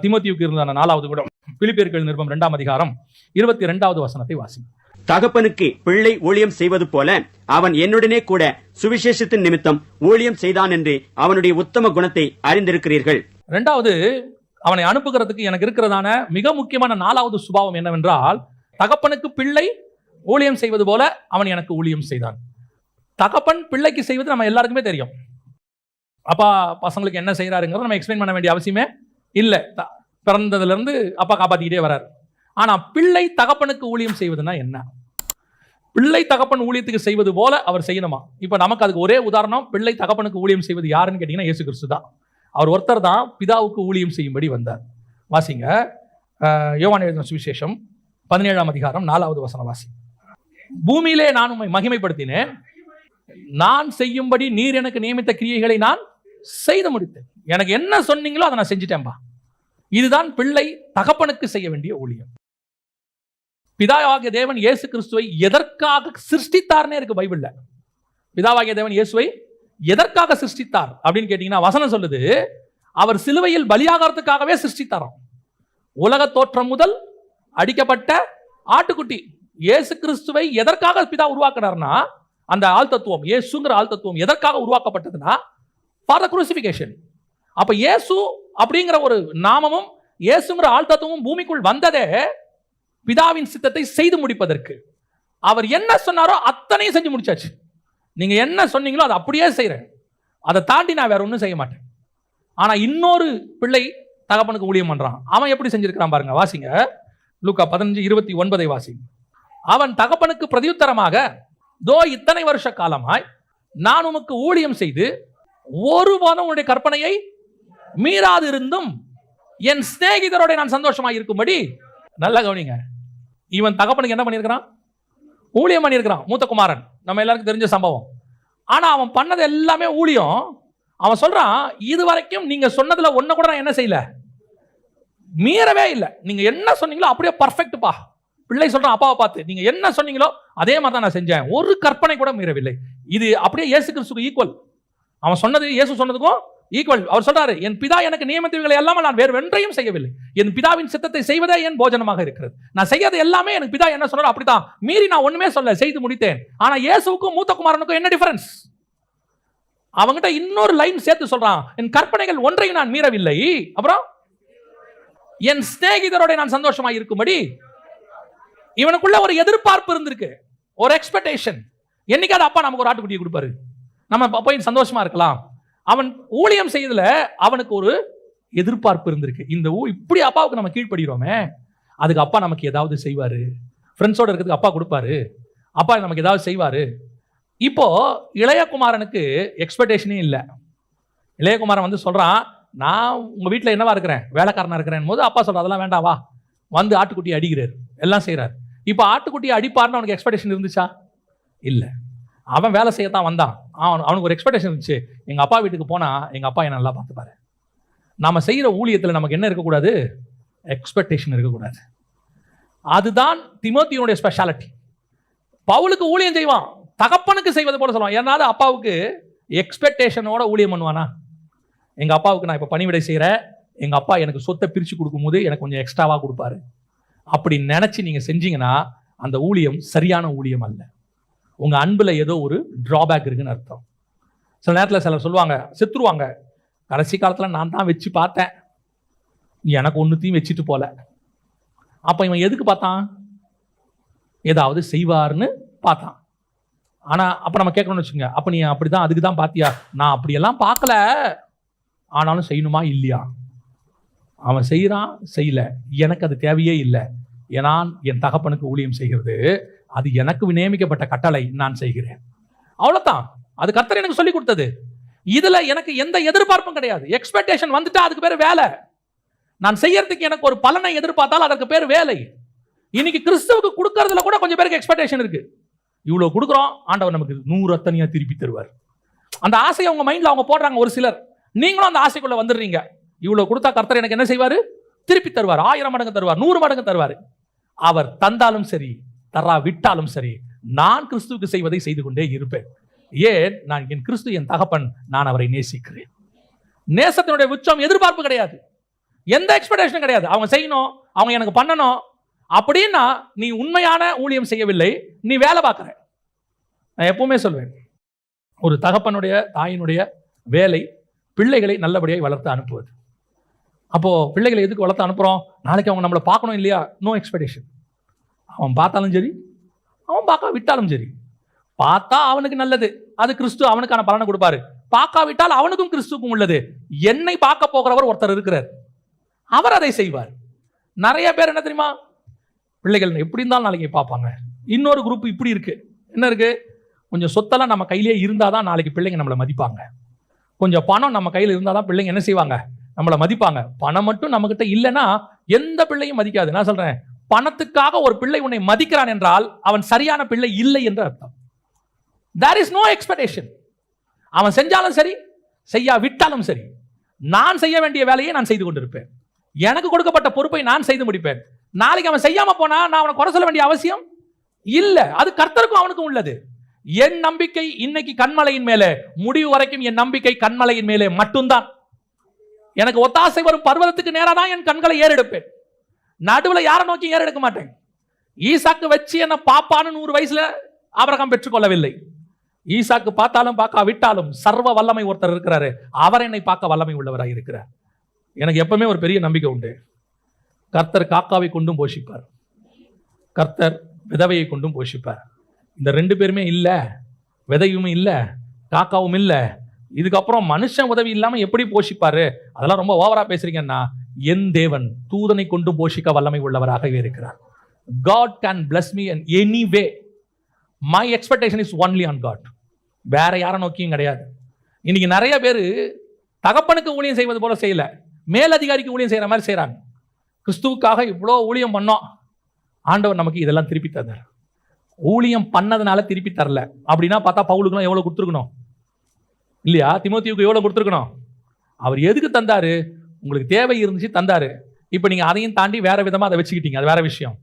தீமோத்தேயுவுக்கு இருந்த 4வது குடம், பிலிப்பியர்கள் நிருபம் 2ஆம் அதிகாரம் 22வது வசனத்தை வாசிங்க. தகப்பனுக்கு பிள்ளை ஊழியம் செய்வது போல அவன் என்னுடனே கூட சுவிசேஷத்தின் நிமித்தம் ஊழியம் செய்தான் என்று அவனுடைய உத்தம குணத்தை அறிந்திருக்கிறீர்கள். 2வது, அவனை அனுப்புகிறதுக்கு எனக்கு இருக்கிறதான மிக முக்கியமான 4வது சுபாவம் என்னவென்றால், தகப்பனுக்கு பிள்ளை ஊழியம் செய்வது போல அவன் எனக்கு ஊழியம் செய்தான். தகப்பன் பிள்ளைக்கு செய்வது நம்ம எல்லாருக்குமே தெரியும். அப்பா பசங்களுக்கு என்ன செய்யறாருங்கிறத நம்ம எக்ஸ்பிளைன் பண்ண வேண்டிய அவசியமே இல்லை. பிறந்ததுல இருந்து அப்பா காப்பாத்திக்கிட்டே வர்றாரு. ஆனா பிள்ளை தகப்பனுக்கு ஊழியம் செய்வதுன்னா என்ன? பிள்ளை தகப்பன் ஊழியத்துக்கு செய்வது போல அவர் செய்யணுமா? இப்ப நமக்கு அதுக்கு ஒரே உதாரணம், பிள்ளை தகப்பனுக்கு ஊழியம் செய்வது யாருன்னு கேட்டீங்கன்னா இயேசு கிறிஸ்து தான். அவர் ஒருத்தர் தான் பிதாவுக்கு ஊழியம் செய்யும்படி வந்தார். வாசிங்க, யோவான் எழுதின சுவிசேஷம் 17ஆம் அதிகாரம் 4வது வசனம் வாசி. பூமியிலே நான் உம்மை மகிமைப்படுத்தினேன், நான் செய்யும்படி நீர் எனக்கு நியமித்த கிரியைகளை நான் செய்து முடித்தேன். எனக்கு என்ன சொன்னீங்களோ அதை நான் செஞ்சுட்டேன்பா. இதுதான் பிள்ளை தகப்பனுக்கு செய்ய வேண்டிய ஊழியம். பிதாவாகிய தேவன் இயேசு கிறிஸ்துவை எதற்காக சிருஷ்டித்தார்னே இருக்கு பைபிள்ல. பிதாவாகிய தேவன் இயேசுவை எதற்காக சிருஷ்டித்தார் அப்படின்னு கேட்டீங்கன்னா வசனம் சொல்லுது, அவர் சிலுவையில் பலியாகிறதுக்காகவே சிருஷ்டித்தாராம். உலக தோற்றம் முதல் அடிக்கப்பட்ட ஆட்டுக்குட்டி இயேசு கிறிஸ்துவை எதற்காக பிதா உருவாக்குறார்னா, அந்த ஆள் தத்துவம், இயேசுங்கிற ஆள் தத்துவம் எதற்காக உருவாக்கப்பட்டதுன்னா ஃபார் த குரூசிஃபிகேஷன். அப்ப இயேசு அப்படிங்கிற ஒரு நாமமும் இயேசுங்கிற ஆள் தத்துவமும் பூமிக்குள் வந்ததே பிதாவின் சித்தத்தை செய்து முடிப்பதற்கு. அவர் என்ன சொன்னாரோ அத்தனையும் செஞ்சு முடிச்சாச்சு. நீங்க என்ன சொன்னீங்களோ அதை அப்படியே செய்கிறேன், அதை தாண்டி நான் வேற ஒன்றும் செய்ய மாட்டேன். ஆனா இன்னொரு பிள்ளை தகப்பனுக்கு ஊழியம் பண்றான். அவன் எப்படி செஞ்சிருக்கிறான் பாருங்க, வாசிங்க. லூக்கா 15:29 வாசிங்க. அவன் தகப்பனுக்கு பிரதியுத்தரமாக, தோ இத்தனை வருஷ காலமாய் நான் உமக்கு ஊழியம் செய்து ஒருவனும் உன்னுடைய கற்பனையை மீறாது இருந்தும் என் சிநேகிதரோட நான் சந்தோஷமாக இருக்கும்படி. நல்லா கவனிங்க, இவன் தகப்பனுக்கு என்ன பண்ணியிருக்கிறான்? ஊழியம் பண்ணியிருக்கிறான். மூத்த குமாரன், நம்ம எல்லாருக்கும் தெரிஞ்ச சம்பவம். ஆனா அவன் பண்ணது எல்லாமே ஊழியம். அவன் சொல்றான், இது வரைக்கும் நீங்க சொன்னதுல ஒன்ன கூட நான் என்ன செய்யல, மீறவே இல்லை. நீங்க என்ன சொன்னீங்களோ அப்படியே பர்ஃபெக்ட்பா. பிள்ளை சொல்றான் அப்பாவை பார்த்து, நீங்க என்ன சொன்னீங்களோ அதே மாதிரி தான் நான் செஞ்சேன், ஒரு கற்பனை கூட மீறவில்லை. இது அப்படியே இயேசு கிறிஸ்துக்கு ஈக்குவல். அவன் சொன்னது இயேசு சொன்னதுக்கும் ஈக்குவல். அவர் சொல்றாரு, என் பிதா எனக்கு நியமித்தவைகளை எல்லாம் நான் வேறு ஒன்றையும் செய்யவில்லை, என் பிதாவின் சித்தத்தை செய்வதே என் போஜனமாக இருக்கிறது. நான் செய்யறது எல்லாமே எனக்கு பிதா என்ன சொன்னாரோ அப்படித்தான், மீறி நான் ஒண்ணுமே சொல்ல, செய்து முடித்தேன். ஆனா இயேசுவுக்கும் மூத்த குமாரனுக்கும் என்ன டிஃபரன்ஸ்? அவங்கிட்ட இன்னொரு லைன் சேர்த்து சொல்றான், என் கற்பனைகள் ஒன்றையும் நான் மீறவில்லை, அப்புறம் என் சிநேகிதரோட நான் சந்தோஷமா இருக்கும்படி. இவனுக்குள்ள ஒரு எதிர்பார்ப்பு இருந்திருக்கு, ஒரு எக்ஸ்பெக்டேஷன். என்னைக்காவது அப்பா நமக்கு ஒரு ஆட்டுக்குட்டியை கொடுப்பாரு, நம்ம போய் சந்தோஷமா இருக்கலாம். அவன் ஊழியம் செய்யறதுல அவனுக்கு ஒரு எதிர்பார்ப்பு இருந்திருக்கு. இந்த இப்படி அப்பாவுக்கு நம்ம கீழ்ப்படுகிறோமே, அதுக்கு அப்பா நமக்கு ஏதாவது செய்வாரு, ஃப்ரெண்ட்ஸோட இருக்கிறதுக்கு அப்பா கொடுப்பாரு, அப்பா நமக்கு ஏதாவது செய்வாரு. இப்போ இளையகுமாரனுக்கு எக்ஸ்பெக்டேஷனே இல்லை. இளையகுமாரன் வந்து சொல்றான், நான் உங்க வீட்டில் என்னவா இருக்கிறேன், வேலைக்காரனா இருக்கிறேன் போது அப்பா சொல்ற, அதெல்லாம் வேண்டாவா, வந்து ஆட்டுக்குட்டியை அடிக்கிறார், எல்லாம் செய்யறாரு. இப்போ ஆட்டுக்குட்டியை அடிப்பார்னு அவனுக்கு எக்ஸ்பெக்டேஷன் இருந்துச்சா? இல்லை. அவன் வேலை செய்யத்தான் வந்தான். அவனுக்கு ஒரு எக்ஸ்பெக்டேஷன் இருந்துச்சு, எங்க அப்பா வீட்டுக்கு போனா எங்க அப்பா என்ன நல்லா பார்த்துப்பாரு. நாம செய்யற ஊழியத்தில் நமக்கு என்ன இருக்கக்கூடாது, எக்ஸ்பெக்டேஷன் இருக்கக்கூடாது. அதுதான் தீமோத்தேயுடைய ஸ்பெஷாலிட்டி. பவுலுக்கு ஊழியம் செய்வான், தகப்பனுக்கு செய்வது போல சொல்லுவான். ஏன்னா அப்பாவுக்கு எக்ஸ்பெக்டேஷனோட ஊழியம் பண்ணுவானா? எங்க அப்பாவுக்கு நான் இப்ப பணிவிடை செய்யறேன், எங்க அப்பா எனக்கு சொத்தை பிரிச்சு கொடுக்கும்போது எனக்கு கொஞ்சம் எக்ஸ்ட்ராவா கொடுப்பாரு, அப்படி நினைச்சு நீங்க செஞ்சீங்கன்னா அந்த ஊழியம் சரியான ஊழியம் அல்ல. உங்க அன்புல ஏதோ ஒரு டிராபேக் இருக்குன்னு அர்த்தம். சில நேரத்தில் சிலர் சொல்லுவாங்க, செத்துருவாங்க, கடைசி காலத்துல நான் தான் வச்சு பார்த்தேன், எனக்கு ஒன்னுத்தையும் வச்சுட்டு போல. அப்ப இவன் எதுக்கு பார்த்தான்? ஏதாவது செய்வார்னு பார்த்தான். ஆனா அப்ப நம்ம கேட்கணும்னு வச்சுங்க, அப்ப நீ அப்படிதான் அதுக்கு தான் பார்த்தியா? நான் அப்படியெல்லாம் பார்க்கல, ஆனாலும் செய்யணுமா இல்லையா? அவன் செய்யறான், செய்யல, எனக்கு அது தேவையே இல்லை. ஏன்னா என் தகப்பனுக்கு ஊழியம் செய்கிறது அது எனக்கு நியமிக்கப்பட்ட கட்டளை, நான் செய்கிறேன், அவ்வளவுதான். அது கர்த்தர் எனக்கு சொல்லி கொடுத்தது. இதுல எனக்கு எந்த எதிர்பார்ப்பும் கிடையாது. எக்ஸ்பெக்டேஷன் வந்துட்டா அதுக்கு பேர் வேலை. நான் செய்யறதுக்கு எனக்கு ஒரு பலனை எதிர்பார்த்தால் அதற்கு பேர் வேலை. இன்னைக்கு கிறிஸ்துவுக்கு கொடுக்கறதுல கூட கொஞ்சம் பேருக்கு எக்ஸ்பெக்டேஷன் இருக்கு. இவ்வளவு கொடுக்குறோம், ஆண்டவர் நமக்கு 100 அத்தனையா திருப்பி தருவார். அந்த ஆசையை அவங்க மைண்ட்ல அவங்க போடுறாங்க. ஒரு சிலர், நீங்களும் அந்த ஆசைக்குள்ள வந்துடுறீங்க. இவ்வளவு கொடுத்தா கர்த்தர் எனக்கு என்ன செய்வாரு, திருப்பி தருவார், 1000 மடங்கு தருவார், 100 மடங்கு தருவார். அவர் தந்தாலும் சரி, தரா விட்டாலும் சரி, நான் கிறிஸ்துவுக்கு செய்வதை செய்து கொண்டே இருப்பேன். ஏன்? நான் என் கிறிஸ்து என் தகப்பன், நான் அவரை நேசிக்கிறேன். நேசத்தினுடைய உச்சம் எதிர்பார்ப்பு கிடையாது, எந்த எக்ஸ்பெக்டேஷனும் கிடையாது. அவங்க செய்யணும், அவங்க எனக்கு பண்ணணும் அப்படின்னா நீ உண்மையான ஊழியம் செய்யவில்லை, நீ வேலை பார்க்கிற. நான் எப்பவுமே சொல்வேன், ஒரு தகப்பனுடைய தாயினுடைய வேலை பிள்ளைகளை நல்லபடியாக வளர்த்து அனுப்புவது. அப்போ பிள்ளைகளை எதுக்கு வளர்த்து அனுப்புறோம்? நாளைக்கு அவங்க நம்மளை பார்க்கணும் இல்லையா? No expectation. அவன் பார்த்தாலும் சரி, அவன் பார்க்க விட்டாலும் சரி. பார்த்தா அவனுக்கு நல்லது, அது கிறிஸ்து அவனுக்கான பலனை கொடுப்பாரு. பார்க்காவிட்டால் அவனுக்கும் கிறிஸ்துக்கும் உள்ளது. என்னை பார்க்க போகிறவர் ஒருத்தர் இருக்கிறார், அவர் அதை செய்வார். நிறைய பேர் என்ன தெரியுமா, பிள்ளைகள் எப்படி இருந்தாலும் நாளைக்கு பார்ப்பாங்க. இன்னொரு குரூப் இப்படி இருக்கு, என்ன இருக்கு, கொஞ்சம் சொத்தெல்லாம் நம்ம கையிலேயே இருந்தாதான் நாளைக்கு பிள்ளைங்க நம்மளை மதிப்பாங்க. கொஞ்சம் பணம் நம்ம கையில் இருந்தாதான் பிள்ளைங்க என்ன செய்வாங்க, நம்மளை மதிப்பாங்க. பணம் மட்டும் நம்ம கிட்ட இல்லைன்னா எந்த பிள்ளையும் மதிக்காது. நான் சொல்றேன், பணத்துக்காக ஒரு பிள்ளை உன்னை மதிக்கிறான் என்றால் அவன் சரியான பிள்ளை இல்லை என்று அர்த்தம். there is no expectation. அவன் செஞ்சாலும் சரி, செய்யா விட்டாலும் சரி, நான் செய்ய வேண்டிய வேலையை நான் செய்து கொண்டிருப்பேன். எனக்கு கொடுக்கப்பட்ட பொறுப்பை நான் செய்து முடிப்பேன். நாளைக்கு அவன் செய்யாம போனா நான் அவனை குறை சொல்ல வேண்டிய அவசியம் இல்ல. அது கர்த்தருக்கும் அவனுக்கும் உள்ளது. என் நம்பிக்கை இன்னைக்கு கண்மலையின் மேலே, முடிவு வரைக்கும் என் நம்பிக்கை கண்மலையின் மேலே மட்டும்தான். எனக்கு ஒத்தாசை வரும் பர்வதத்துக்கு நேரா தான் என் கண்களை ஏறெடுப்பேன். நடுவில் யாரை நோக்கி ஏறெடுக்க மாட்டேன். ஈசாக்கு வச்சு என்ன பாப்பான்னு 100 வயசுல ஆபிரகாம் பெற்றுக்கொள்ளவில்லை. ஈசாக்கு பார்த்தாலும் பார்க்க விட்டாலும் சர்வ வல்லமை ஒருத்தர் இருக்கிறாரு, அவர் என்னை பார்க்க வல்லமை உள்ளவராக இருக்கிறார். எனக்கு எப்பவுமே ஒரு பெரிய நம்பிக்கை உண்டு, கர்த்தர் காக்காவை கொண்டும் போஷிப்பார். கர்த்தர் விதவையை கொண்டும் போஷிப்பார். இந்த 2 பேருமே இல்லை, விதையும் இல்லை, காக்காவும் இல்லை. இதுக்கப்புறம் மனுஷன் உதவி இல்லாமல் எப்படி போஷிப்பாரு? அதெல்லாம் ரொம்ப ஓவரா பேசுறீங்கன்னா, என் தேவன் தூதனை கொண்டும் போஷிக்க வல்லமை உள்ளவராகவே இருக்கிறார். God can bless me in any way. My expectation is only on God. வேற யாரை நோக்கியும் கிடையாது. இன்னைக்கு நிறைய பேர் தகப்பனுக்கு ஊழியம் செய்வது போல செய்யல, மேலதிகாரிக்கு ஊழியம் செய்யற மாதிரி செய்யறாங்க. கிறிஸ்துவுக்காக இவ்வளோ ஊழியம் பண்ணோம், ஆண்டவர் நமக்கு இதெல்லாம் திருப்பி தந்தார். ஊழியம் பண்ணதுனால திருப்பி தரல அப்படின்னா பார்த்தா பவுலுக்குலாம் எவ்வளவு கொடுத்துருக்கணும் இல்லையா? தீமோத்தேயுக்கு எவ்வளவு கொடுத்துருக்கணும்? அவர் எதுக்கு தந்தாரு? உங்களுக்கு தேவை இருந்துச்சு தந்தாரு. இப்போ நீங்க அதையும் தாண்டி வேற விதமா அதை வச்சுக்கிட்டீங்க, அது வேற விஷயம்.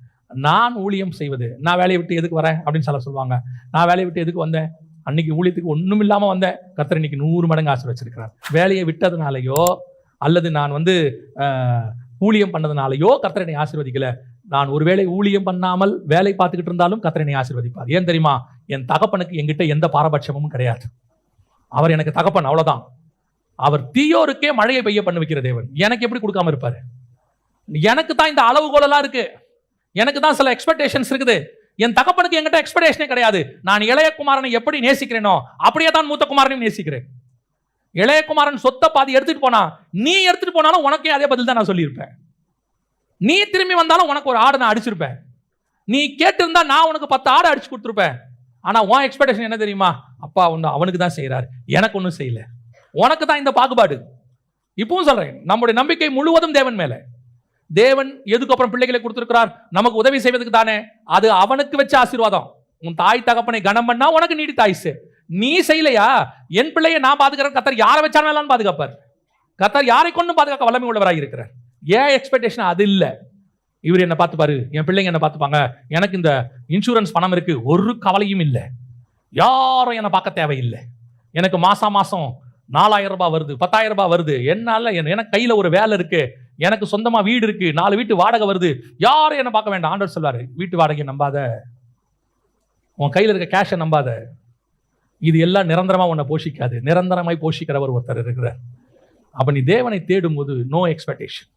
நான் ஊழியம் செய்வது, நான் வேலையை விட்டு எதுக்கு வரேன் அப்படின்னு சொல்லுவாங்க. நான் வேலையை விட்டு எதுக்கு வந்தேன்? அன்னைக்கு ஊழியத்துக்கு ஒன்றும் இல்லாமல் வந்தேன், கர்த்தர் இன்னைக்கு 100 மடங்கு ஆசை வச்சிருக்கிறார். வேலையை விட்டதுனாலையோ அல்லது நான் ஊழியம் பண்ணதுனாலையோ கர்த்தர் என்னை ஆசீர்வதிக்கல. நான் ஒருவேளை ஊழியம் பண்ணாமல் வேலை பார்த்துக்கிட்டு இருந்தாலும் கர்த்தர் என்னை ஆசீர்வதிப்பார். ஏன் தெரியுமா? என் தகப்பனுக்கு என்கிட்ட எந்த பாரபட்சமும் கிடையாது. அவர் எனக்கு தகப்பன், அவ்வளவுதான். அவர் தீயோருக்கே மழையை பெய்ய பண்ண வைக்கிற தேவன். எனக்கு எப்படி கொடுக்காம இருப்பாரு? எனக்கு தான் இந்த அளவுகோலெல்லாம் இருக்கு, எனக்கு தான் சில எக்ஸ்பெக்டேஷன்ஸ் இருக்குது. என் தகப்பனுக்கு என்கிட்ட எக்ஸ்பெக்டேஷனே கிடையாது. நான் இளைய குமாரனை எப்படி நேசிக்கிறேனோ அப்படியே தான் மூத்த குமாரனையும் நேசிக்கிறேன். இளைய குமாரன் சொத்தை பாதி எடுத்துட்டு போனா, நீ எடுத்துட்டு போனாலும் உனக்கே அதே பதில் தான் நான் சொல்லியிருப்பேன். நீ திரும்பி வந்தாலும் உனக்கு ஒரு ஆடு நான் அடிச்சிருப்பேன். நீ கேட்டிருந்தா நான் உனக்கு 10 ஆடு அடிச்சு கொடுத்துருப்பேன். ஆனா உன் எக்ஸ்பெக்டேஷன் என்ன தெரியுமா? அப்பா ஒன்று அவனுக்கு தான் செய்யறாரு, எனக்கு ஒன்றும் செய்யல. உனக்கு தான் இந்த பாகுபாடு. இப்பவும் சொல்றேன், நம்முடைய நம்பிக்கை முழுவதும் தேவன் மேல. தேவன் எதுக்கு அப்புறம் பிள்ளைகளை கொடுத்திருக்கிறார்? நமக்கு உதவி செய்வதற்கு தானே. அது அவனுக்கு வச்ச ஆசீர்வாதம். உன் தாய் தகப்பனை கனம் பண்ணா உனக்கு நீடி தாய்ஸ். நீ செய்யலையா? என் பிள்ளையை நான் பாதுகாக்கிறேன். கர்த்தர் யாரை வச்சாலும் பாதுகாப்பார். கர்த்தர் யாரை கொண்டும் பாதுகாக்க வல்லமை உள்ளவராக இருக்கிறார். ஏன் எக்ஸ்பெக்டேஷன் அது இல்லை. இவர் என்ன பார்த்துப்பாரு, என் பிள்ளைங்க என்ன பார்த்துப்பாங்க, எனக்கு இந்த இன்சூரன்ஸ் பணம் இருக்கு, ஒரு கவலையும் இல்லை, யாரும் என்னை பார்க்க தேவையில்லை, எனக்கு மாசம் 4000 ரூபாய் வருது, 10,000 ரூபாய் வருது, என்னால எனக்கு கையில ஒரு வேலை இருக்கு, எனக்கு சொந்தமா வீடு இருக்கு, 4 வீட்டு வாடகை வருது, யாரும் என்ன பார்க்க வேண்டாம். ஆண்டவர் சொல்வாரு, வீட்டு வாடகையை நம்பாத, உன் கையில் இருக்க கேஷை நம்பாத, இது எல்லாம் நிரந்தரமா உன்னை போஷிக்காது. நிரந்தரமாய் போஷிக்கிறவர் ஒருத்தர் இருக்கிறார். அப்ப நீ தேவனை தேடும் போது நோ எக்ஸ்பெக்டேஷன்.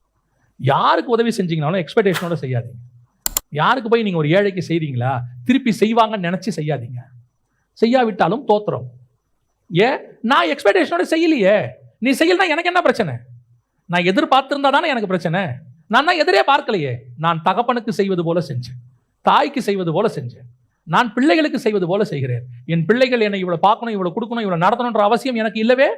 யாருக்கு உதவி செஞ்சீங்கனாலும் எக்ஸ்பெக்டேஷனோட செய்யாதீங்க. யாருக்கு போய் நீங்க ஒரு ஏழைக்கு செய்றீங்களா, திருப்பி செய்வாங்கன்னு நினைச்சு செய்யாதீங்க. செய்யாவிட்டாலும் தோத்திரம். ஏன்? நான் எக்ஸ்பெக்டேஷனோட செய்யலையே. நீ செய்யலனா எனக்கு என்ன பிரச்சனை? நான் எதிர்பார்த்திருந்தா தானே எனக்கு பிரச்சனை. நான் தான் எதிரே பார்க்கலையே. நான் தகப்பனுக்கு செய்வது போல செஞ்சேன், தாய்க்கு செய்வது போல செஞ்சேன், நான் பிள்ளைகளுக்கு செய்வது போல செய்கிறேன். என் பிள்ளைகள் என்னை இவ்வளவு பார்க்கணும், இவ்வளவு கொடுக்கணும், இவ்வளவு நடத்தணும்ன்ற அவசியம் எனக்கு இல்லவே.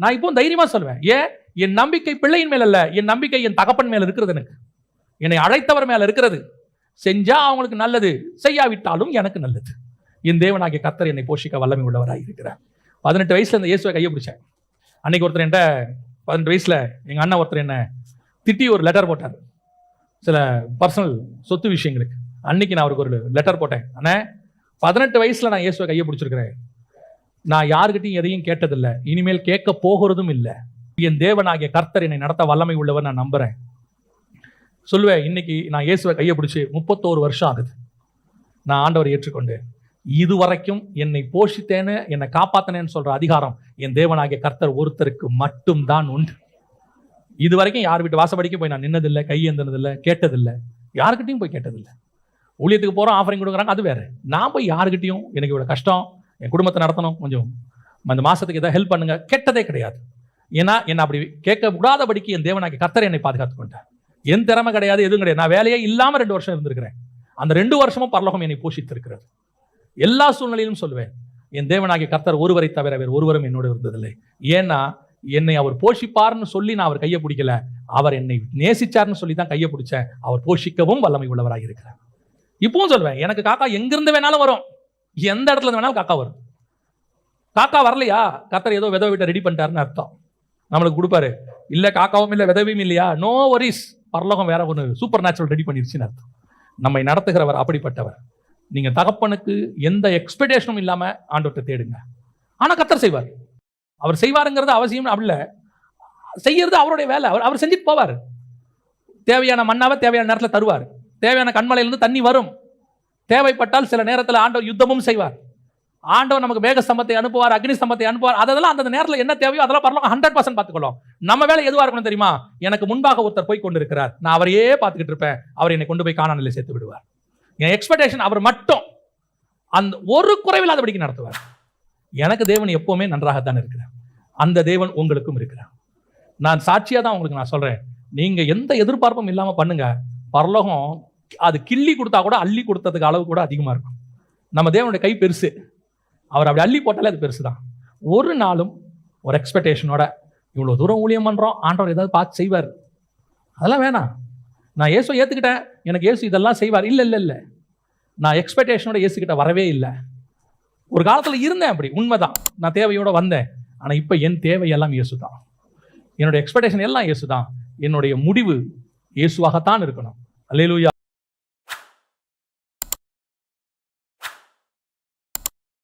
நான் இப்போ தைரியமா சொல்வேன். ஏன்? என் நம்பிக்கை பிள்ளையின் மேல அல்ல, என் நம்பிக்கை என் தகப்பன் மேல இருக்கிறது. எனக்கு என்னை அழைத்தவர் மேல இருக்கிறது. செஞ்சா அவங்களுக்கு நல்லது, செய்யாவிட்டாலும் எனக்கு நல்லது. என் தேவனாகிய கர்த்தர் என்னை போஷிக்க வல்லமை உள்ளவராக இருக்கிறார். 18 வயசுல இந்த இயேசுவை கையை பிடிச்சேன். அன்னைக்கு ஒருத்தர் என்கிட்ட 18 வயசுல எங்க அண்ணன் ஒருத்தர் என்ன திட்டி ஒரு லெட்டர் போட்டார், சில பர்சனல் சொத்து விஷயங்களுக்கு. அன்னைக்கு நான் அவருக்கு ஒரு லெட்டர் போட்டேன். அண்ணே, 18 வயசுல நான் இயேசுவை கையை பிடிச்சிருக்கிறேன். நான் யாருக்கிட்டையும் எதையும் கேட்டதில்லை, இனிமேல் கேட்க போகிறதும் இல்லை. என் தேவனாகிய கர்த்தர் என்னை நடத்த வல்லமை உள்ளவர், நான் நம்புறேன் சொல்லுவேன். இன்னைக்கு நான் இயேசுவை கையை பிடிச்சி 31 வருஷம் ஆகுது. நான் ஆண்டவரை ஏற்றுக்கொண்டு இதுவரைக்கும் என்னை போஷித்தேன்னு, என்னை காப்பாத்தினேன்னு சொல்ற அதிகாரம் என் தேவனாகிய கர்த்தர் ஒருத்தருக்கு மட்டும்தான் உண்டு. இதுவரைக்கும் யார் வீட்டு வாசப்படிக்க போய் நான் நின்னதில்லை, கையேந்தினதில்லை, கேட்டதில்லை, யாருக்கிட்டையும் போய் கேட்டதில்லை. ஊழியத்துக்கு போறோம், ஆஃபரிங் கொடுக்குறாங்க, அது வேற. நான் போய் யாருக்கிட்டையும் எனக்கு இவ்வளவு கஷ்டம், என் குடும்பத்தை நடத்தணும், கொஞ்சம் அந்த மாசத்துக்கு ஏதாவது ஹெல்ப் பண்ணுங்க, கேட்டதே கிடையாது. ஏன்னா என்ன அப்படி கேட்க விடாதபடிக்கு என் தேவனாகிய கர்த்தர் என்னை பாதுகாத்து கொண்டார். என் திறமை கிடையாது, எதுவும் கிடையாது. நான் வேலையே இல்லாம 2 வருஷம் இருந்திருக்கிறேன். அந்த 2 வருஷமும் பரலோகம் என்னை போஷித்திருக்கிறது. எல்லா சூழ்நிலையிலும் சொல்லுவேன், என் தேவனாகிய கர்த்தர் ஒருவரை தவிர வேறு ஒருவரும் என்னோட இருந்ததில்லை. ஏன்னா என்னை அவர் போஷிப்பார்னு சொல்லி நான் அவர் கையை பிடிக்கல, அவர் என்னை நேசிச்சார்னு சொல்லி தான் கையை பிடிச்சேன். அவர் போஷிக்கவும் வல்லமை உள்ளவராக இருக்கிறார். இப்பவும் சொல்லுவேன், எனக்கு காக்கா எங்கிருந்து வேணாலும் வரும், எந்த இடத்துல இருந்து வேணாலும் காக்கா வரும். காக்கா வரலையா, கர்த்தர் ஏதோ விதவை வீட்டை ரெடி பண்ணிட்டாருன்னு அர்த்தம், நம்மளுக்கு கொடுப்பாரு. இல்ல காக்காவும் இல்லை விதவையும் இல்லையா, நோ வரிஸ், பரலோகம் வேற ஒன்று சூப்பர் நேச்சுரல் ரெடி பண்ணிருச்சுன்னு அர்த்தம். நம்மை நடத்துகிறவர் அப்படிப்பட்டவர். நீங்க தகப்பனுக்கு எந்த எக்ஸ்பெக்டேஷனும் இல்லாம ஆண்டவர்கிட்ட தேடுங்க. ஆனா கர்த்தர் செய்வார். அவர் செய்வாருங்கிறது அவசியம் அப்படி, செய்யறது அவருடைய வேலை. அவர் செஞ்சுட்டு போவார். தேவையான மண்ணாவை தேவையான நேரத்தில் தருவார். தேவையான கண்மலையிலிருந்து தண்ணி வரும். தேவைப்பட்டால் சில நேரத்தில் ஆண்டவர் யுத்தமும் செய்வார். ஆண்டவர் நமக்கு மேக ஸ்தம்பத்தை அனுப்புவார், அக்னி ஸ்தம்பத்தை அனுப்புவார். அதெல்லாம் அந்த நேரத்தில் என்ன தேவையோ அதெல்லாம் பரலோகம் 100% பார்த்துக்கொள்ளும். நம்ம வேலை எதுவா இருக்கணும் தெரியுமா? எனக்கு முன்பாக ஒருத்தர் போய் கொண்டிருக்கிறார், நான் அவரையே பார்த்துக்கிட்டு இருப்பேன், அவர் என்னை கொண்டு போய் கானானிலே சேர்த்து விடுவார். என் எக்ஸ்பெக்டேஷன் அவர் மட்டும் அந்த ஒரு குறைவில்லாதபடிக்கு நடத்துவார். எனக்கு தேவன் எப்பவுமே நன்றாகத்தான் இருக்கிறார். அந்த தேவன் உங்களுக்கும் இருக்கிறார். நான் சாட்சியா தான் உங்களுக்கு நான் சொல்றேன். நீங்க எந்த எதிர்பார்ப்பும் இல்லாம பண்ணுங்க, பரலோகம் அது கிள்ளி கொடுத்தா கூட அள்ளி கொடுத்ததுக்கு அளவு கூட அதிகமா இருக்கும். நம்ம தேவனுடைய கை பெருசு, அவர் அப்படி அள்ளி போட்டாலே அது பெருசு தான். ஒரு நாளும் ஒரு எக்ஸ்பெக்டேஷனோட இவ்வளவு தூரம் ஊழியம் பண்றோம், ஆண்டவர் ஏதாவது பார்த்து செய்வார், அதெல்லாம் வேணாம். நான் இயேசு ஏத்துக்கிட்டேன், எனக்கு இயேசு இதெல்லாம் செய்வார், இல்ல இல்ல இல்ல, நான் எக்ஸ்பெக்டேஷனோட இயேசு கிட்ட வரவே இல்லை. ஒரு காலத்துல இருந்தேன் அப்படி, உண்மைதான், நான் தேவையோட வந்தேன். ஆனா இப்ப என் தேவையெல்லாம் இயேசு தான், என்னுடைய எக்ஸ்பெக்டேஷன் எல்லாம் இயேசு தான், என்னுடைய முடிவு இயேசுவாகத்தான் இருக்கணும். அல்லேலூயா.